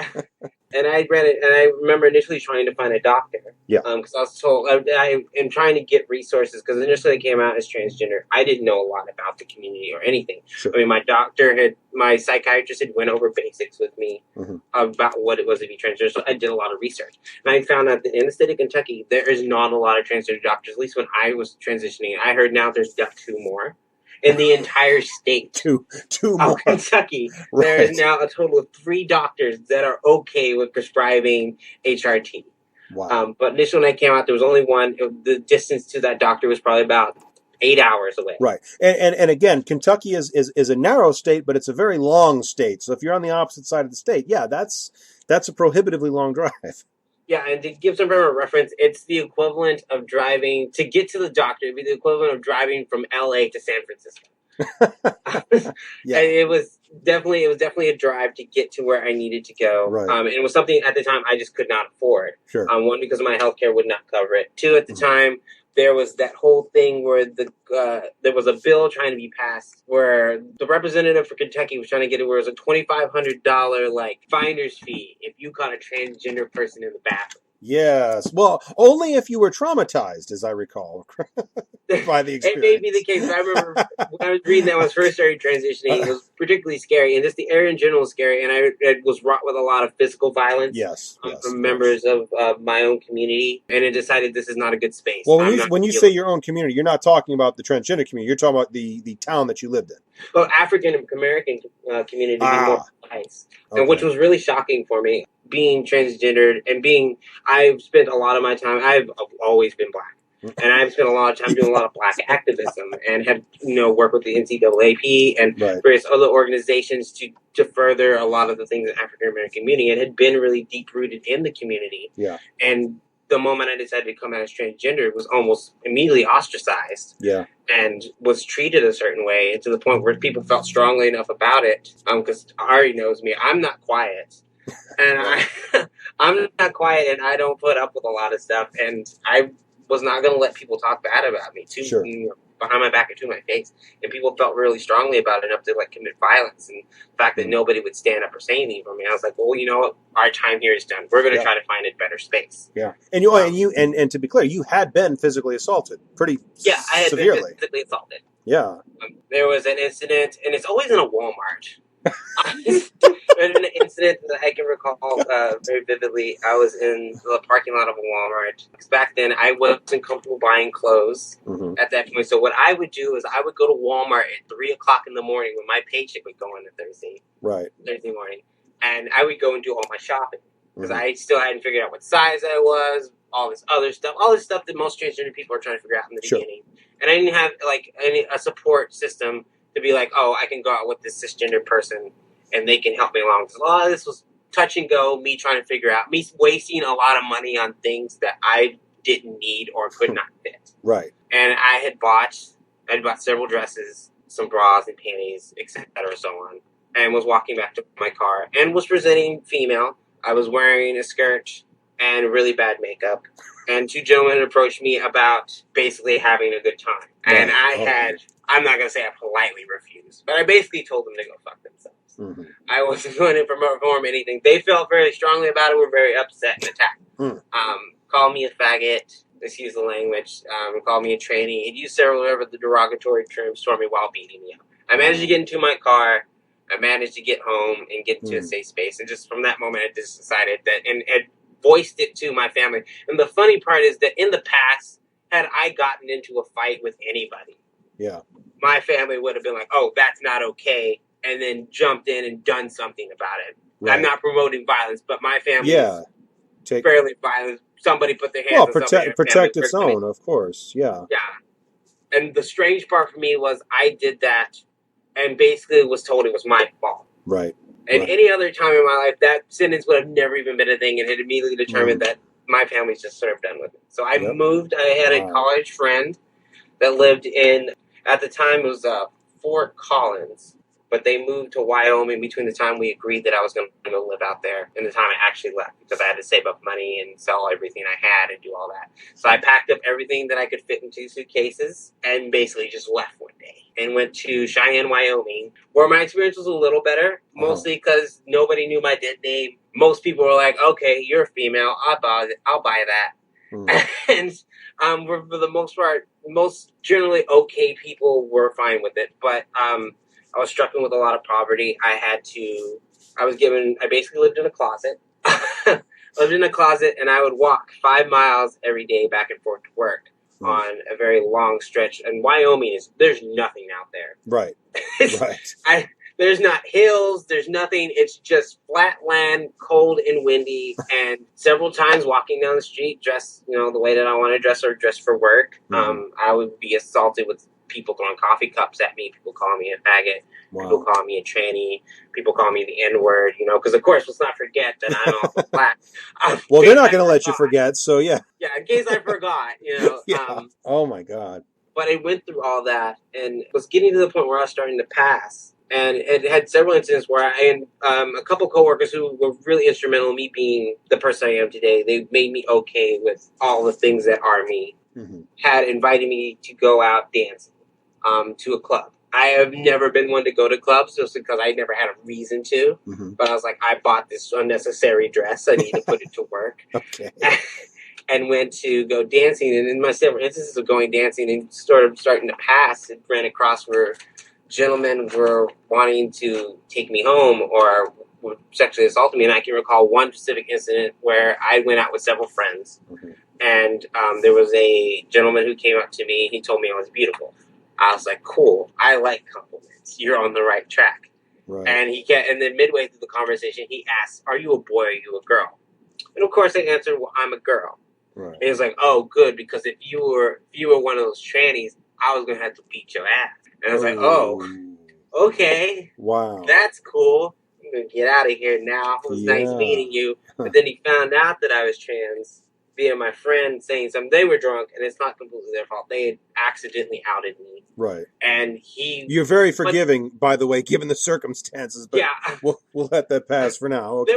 S3: and I read it, and I remember initially trying to find a doctor. Yeah. Because I was told I am trying to get resources, because initially I came out as transgender. I didn't know a lot about the community or anything. Sure. My psychiatrist had went over basics with me about what it was to be transgender. So I did a lot of research, and I found out that in the state of Kentucky there is not a lot of transgender doctors. At least when I was transitioning, I heard now there's 2 more. In the entire state
S1: two
S3: of Kentucky, right. There is now a total of 3 doctors that are okay with prescribing HRT. Wow. But initially when I came out, there was only one. The distance to that doctor was probably about 8 hours away.
S1: Right. And again, Kentucky is a narrow state, but it's a very long state. So if you're on the opposite side of the state, that's a prohibitively long drive.
S3: Yeah, and to give some reference, it's the equivalent of driving to get to the doctor. It'd be the equivalent of driving from LA to San Francisco. Yeah, and it was definitely a drive to get to where I needed to go. Right. And it was something at the time I just could not afford. Sure. 1, because my healthcare would not cover it. 2, at the time, there was that whole thing where there was a bill trying to be passed where the representative for Kentucky was trying to get it where it was a $2,500 finder's fee if you caught a transgender person in the bathroom.
S1: Yes. Well, only if you were traumatized, as I recall, by the
S3: It may be
S1: experience.
S3: the case, but I remember when I was reading that when I was first started transitioning, it was particularly scary, and just the area in general was scary, and it was wrought with a lot of physical violence
S1: Yes. Yes.
S3: from
S1: Of course.
S3: members of my own community, and it decided this is not a good space.
S1: Well,
S3: I'm not
S1: when
S3: going
S1: you
S3: to deal
S1: say
S3: with
S1: your own community, you're not talking about the transgender community. You're talking about the town that you lived in.
S3: well, African American community to be more
S1: Ah.
S3: precise, and which
S1: Okay.
S3: was really shocking for me. Being transgendered and I've spent a lot of my time. I've always been black, and I've spent a lot of time doing a lot of black activism, and have worked with the NCAAP and
S1: Right.
S3: various other organizations to further a lot of the things in the African American community, and had been really deep rooted in the community.
S1: Yeah.
S3: And the moment I decided to come out as transgender, it was almost immediately ostracized.
S1: Yeah.
S3: And was treated a certain way, and to the point where people felt strongly enough about it. Because Ari knows me, I'm not quiet, and
S1: Right.
S3: I'm not quiet, and I don't put up with a lot of stuff. And I was not going to let people talk bad about me
S1: Sure.
S3: behind my back or to my face. And people felt really strongly about it enough to commit violence. And the fact that nobody would stand up or say anything for me, I was like, well, you know what? Our time here is done. We're going to try to find a better space.
S1: Yeah. And and to be clear, you had been physically assaulted pretty
S3: I had
S1: severely.
S3: been physically assaulted.
S1: Yeah.
S3: There was an incident, and it's always in a Walmart. There's an incident that I can recall very vividly. I was in the parking lot of a Walmart. Back then, I wasn't comfortable buying clothes at that point. So what I would do is I would go to Walmart at 3 o'clock in the morning when my paycheck would go in Thursday morning, and I would go and do all my shopping because I still hadn't figured out what size I was. All this stuff that most transgender people are trying to figure out in the beginning, and I didn't have a support system to be like, oh, I can go out with this cisgender person and they can help me along. So a lot of this was touch and go, me trying to figure out, me wasting a lot of money on things that I didn't need or could not fit.
S1: Right.
S3: And I had bought several dresses, some bras and panties, etc., so on, and was walking back to my car and was presenting female. I was wearing a skirt and really bad makeup. And two gentlemen approached me about basically having a good time. And I'm not going to say I politely refused, but I basically told them to go fuck themselves. I wasn't going to perform anything. They felt very strongly about it, were very upset and attacked. Called me a faggot, excuse the language, called me a tranny. It used several of the derogatory terms toward me while beating me up. I managed to get into my car. I managed to get home and get into a safe space. And just from that moment, I just decided that, and voiced it to my family. And the funny part is that in the past, had I gotten into a fight with anybody, my family would have been like, oh, that's not okay, and then jumped in and done something about it. Right. I'm not promoting violence, but my family is fairly violent. Somebody put their hands on somebody.
S1: Protect its own, of course. Yeah.
S3: And the strange part for me was I did that and basically was told it was my fault.
S1: Right.
S3: And any other time in my life, that sentence would have never even been a thing, and had immediately determined that my family's just sort of done with it. So I moved. I had a college friend that lived in, at the time it was Fort Collins, but they moved to Wyoming between the time we agreed that I was going to go live out there and the time I actually left, because I had to save up money and sell everything I had and do all that. So I packed up everything that I could fit in 2 suitcases and basically just left one day and went to Cheyenne, Wyoming, where my experience was a little better, mostly because nobody knew my dead name. Most people were like, okay, you're a female, I'll buy that. And for the most part, most generally okay people were fine with it. But I was struggling with a lot of poverty. I basically lived in a closet. And I would walk 5 miles every day back and forth to work on a very long stretch. And Wyoming there's nothing out there.
S1: Right.
S3: There's not hills, there's nothing. It's just flat land, cold and windy. And several times walking down the street, dressed, the way that I want to dress or dressed for work, I would be assaulted with people throwing coffee cups at me, people calling me a faggot, people calling me a tranny, people calling me the N-word, because of course, let's not forget that I'm also black.
S1: Well, they're not going to let you forget, so yeah.
S3: Yeah, in case I forgot,
S1: Oh my God.
S3: But I went through all that and was getting to the point where I was starting to pass. And it had several incidents where a couple coworkers who were really instrumental in me being the person I am today, they made me okay with all the things that are me, had invited me to go out dancing to a club. I have never been one to go to clubs just because I never had a reason to.
S1: Mm-hmm.
S3: But I was like, I bought this unnecessary dress. I need to put it to work.
S1: Okay.
S3: And went to go dancing. And in my several instances of going dancing and starting to pass, it ran across where gentlemen were wanting to take me home or would sexually assault me. And I can recall one specific incident where I went out with several friends.
S1: Mm-hmm.
S3: And there was a gentleman who came up to me. He told me I was beautiful. I was like, cool. I like compliments. You're on the right track.
S1: Right.
S3: And then midway through the conversation, he asked, are you a boy or are you a girl? And of course I answered, well, I'm a girl.
S1: Right.
S3: And he was like, oh, good, because if you were one of those trannies, I was going to have to beat your ass. And I was like, oh, okay.
S1: Wow.
S3: That's cool. I'm going to get out of here now. It was nice meeting you. But then he found out that I was trans via my friend saying something. They were drunk, and it's not completely their fault. They had accidentally outed me.
S1: Right.
S3: And
S1: You're very forgiving, by the way, given the circumstances. But
S3: yeah.
S1: We'll let that pass for now. Okay.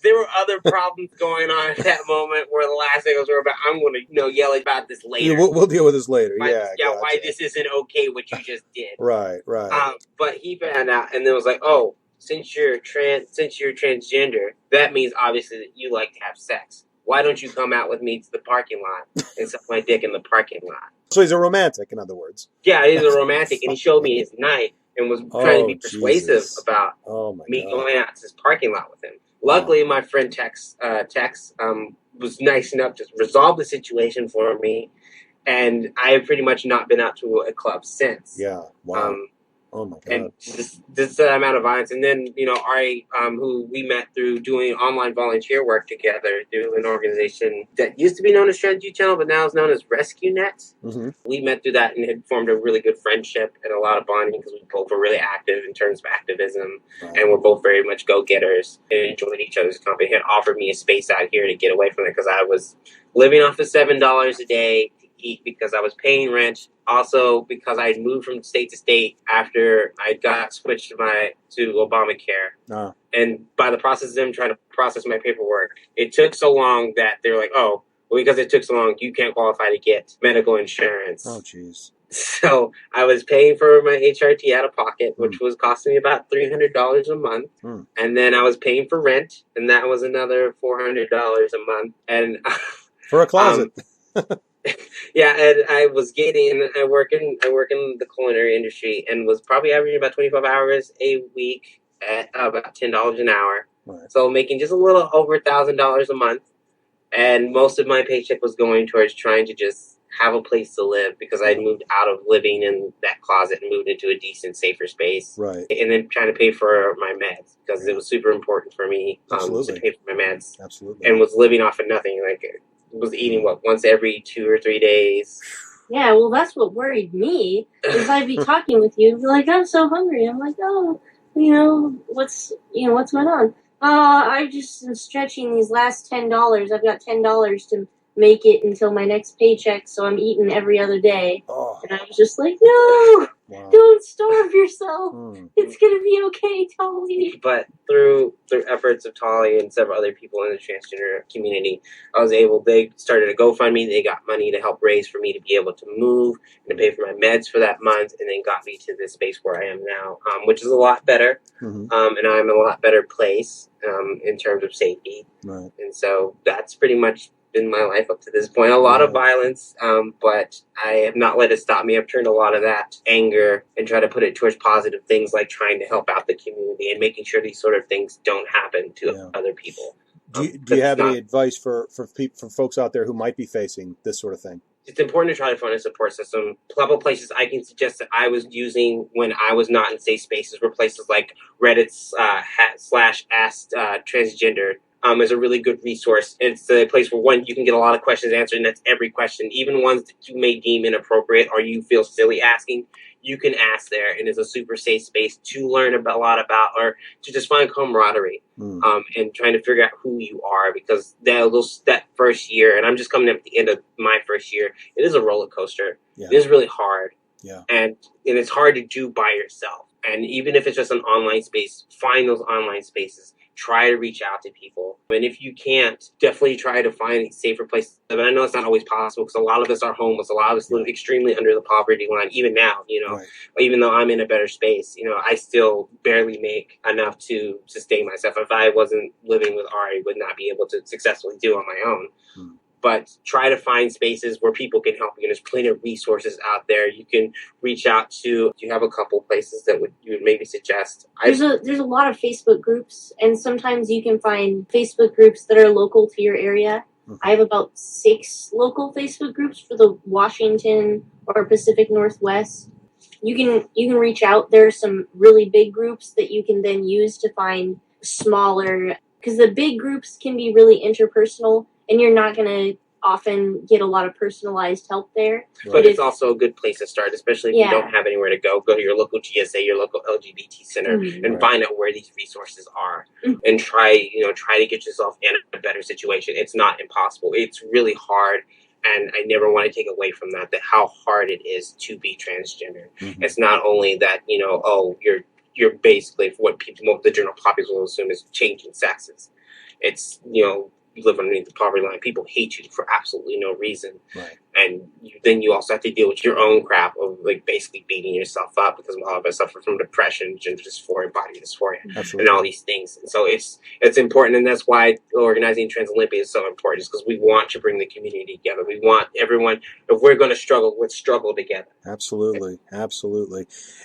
S3: There were other problems going on at that moment where the last thing I was worried about, I'm going to yell about this later.
S1: Yeah, we'll deal with this later.
S3: Why this isn't okay what you just did.
S1: Right.
S3: But he found out and then was like, oh, since you're transgender, that means obviously that you like to have sex. Why don't you come out with me to the parking lot and suck my dick in the parking lot?
S1: So he's a romantic, in other words.
S3: Yeah, he's a romantic, and he showed me his knife and was trying to be persuasive about me going out to this parking lot with him. Luckily, my friend Tex was nice enough to resolve the situation for me, and I have pretty much not been out to a club since.
S1: Yeah, wow. Oh my God.
S3: And just that amount of violence. And then, Ari, who we met through doing online volunteer work together through an organization that used to be known as Trans Youth Channel, but now is known as Rescue Net. Mm-hmm. We met through that and had formed a really good friendship and a lot of bonding because we both were really active in terms of activism. Right. And we're both very much go-getters and enjoyed each other's company. Had offered me a space out here to get away from it because I was living off of $7 a day eat because I was paying rent. Also because I had moved from state to state after I got switched to Obamacare. And by the process of them trying to process my paperwork, it took so long that they were like, oh, well, because it took so long, you can't qualify to get medical insurance.
S1: Oh, jeez.
S3: So I was paying for my HRT out of pocket, which was costing me about $300 a month. And then I was paying for rent, and that was another $400 a month. And
S1: for a closet.
S3: Yeah, and I work in the culinary industry and was probably averaging about 25 hours a week at about $10 an hour. Right. So making just a little over $1,000 a month. And most of my paycheck was going towards trying to just have a place to live because I'd moved out of living in that closet and moved into a decent, safer space. Right. And then trying to pay for my meds because it was super important for me to pay for my meds. Absolutely. And was living off of nothing. Like, was eating once every 2 or 3 days.
S2: Yeah, well, that's what worried me. Is I'd be talking with you, and be like, I'm so hungry. I'm like, oh, what's going on? I just am stretching these last $10. I've got $10 to make it until my next paycheck, so I'm eating every other day. Oh. And I was just like, no, don't starve yourself. It's going to be okay, Tali.
S3: But through efforts of Tali and several other people in the transgender community, they started a GoFundMe. They got money to help raise for me to be able to move and to pay for my meds for that month, and then got me to this space where I am now, which is a lot better. Mm-hmm. And I'm in a lot better place in terms of safety. Right. And so that's pretty much in my life up to this point. A lot of violence, but I have not let it stop me. I've turned a lot of that anger and tried to put it towards positive things like trying to help out the community and making sure these sort of things don't happen to other people.
S1: Do you have any advice for folks out there who might be facing this sort of thing?
S3: It's important to try to find a support system. A couple of places I can suggest that I was using when I was not in safe spaces were places like Reddit's /Ask Transgender. Is a really good resource. It's a place where, one, you can get a lot of questions answered, and that's every question, even ones that you may deem inappropriate or you feel silly asking, you can ask there, and it's a super safe space to learn a lot about or to just find camaraderie and trying to figure out who you are, because that first year, and I'm just coming up at the end of my first year, it is a roller coaster. Yeah. It is really hard. Yeah. And it's hard to do by yourself. And even if it's just an online space, find those online spaces. try to reach out to people. And if you can't, definitely try to find safer places. But I know it's not always possible because a lot of us are homeless. A lot of us live extremely under the poverty line, even now,
S1: Right.
S3: Even though I'm in a better space, I still barely make enough to sustain myself. If I wasn't living with Ari, I would not be able to successfully do on my own. But try to find spaces where people can help you. And there's plenty of resources out there. You can reach out to. Do you have a couple places that you would maybe suggest?
S2: There's a lot of Facebook groups, and sometimes you can find Facebook groups that are local to your area. I have about 6 local Facebook groups for the Washington or Pacific Northwest. You can reach out. There are some really big groups that you can then use to find smaller, because the big groups can be really interpersonal, and you're not going to often get a lot of personalized help there.
S3: But it's also a good place to start, especially if you don't have anywhere to go. Go to your local GSA, your local LGBT center, and find out where these resources are, and try to get yourself in a better situation. It's not impossible. It's really hard. And I never want to take away from that how hard it is to be transgender. It's not only that, you're basically what the general population will assume is changing sexes. It's, you live underneath the poverty line. People hate you for absolutely no reason.
S1: Right.
S3: And then you also have to deal with your own crap of basically beating yourself up, because a lot of us suffer from depression, gender dysphoria, body dysphoria, and all these things. And so it's important, and that's why organizing Trans Olympia is so important, is because we want to bring the community together. We want everyone, if we're going to struggle, let's struggle together.
S1: Absolutely.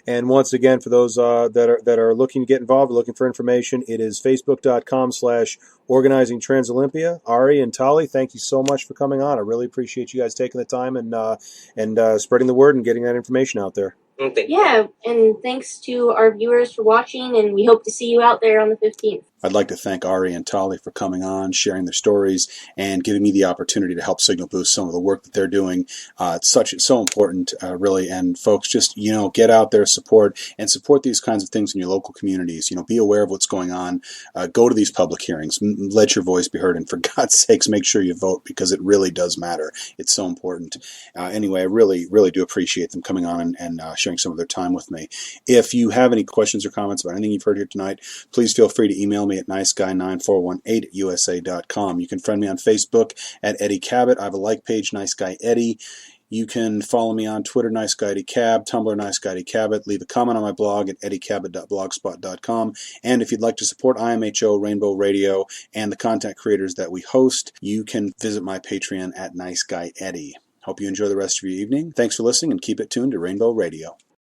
S1: And once again, for those that are looking to get involved, looking for information, it is facebook.com/organizing Trans Olympia. Ari and Tali, thank you so much for coming on. I really appreciate you guys taking the time and spreading the word and getting that information out there.
S2: Yeah, and thanks to our viewers for watching, and we hope to see you out there on the 15th.
S1: I'd like to thank Ari and Tali for coming on, sharing their stories, and giving me the opportunity to help signal boost some of the work that they're doing. It's so important, really. And folks, just, get out there, support these kinds of things in your local communities. Be aware of what's going on. Go to these public hearings. Let your voice be heard. And for God's sakes, make sure you vote, because it really does matter. It's so important. Anyway, I really, really do appreciate them coming on and sharing some of their time with me. If you have any questions or comments about anything you've heard here tonight, please feel free to email me at niceguy9418@usa.com. You can friend me on Facebook at Eddie Cabot. I have a like page, Niceguy Eddie. You can follow me on Twitter, Niceguy Eddie Cab, Tumblr, Niceguy Eddie Cabot. Leave a comment on my blog at eddiecabot.blogspot.com. And if you'd like to support IMHO, Rainbow Radio, and the content creators that we host, you can visit my Patreon at Niceguy Eddie. Hope you enjoy the rest of your evening. Thanks for listening, and keep it tuned to Rainbow Radio.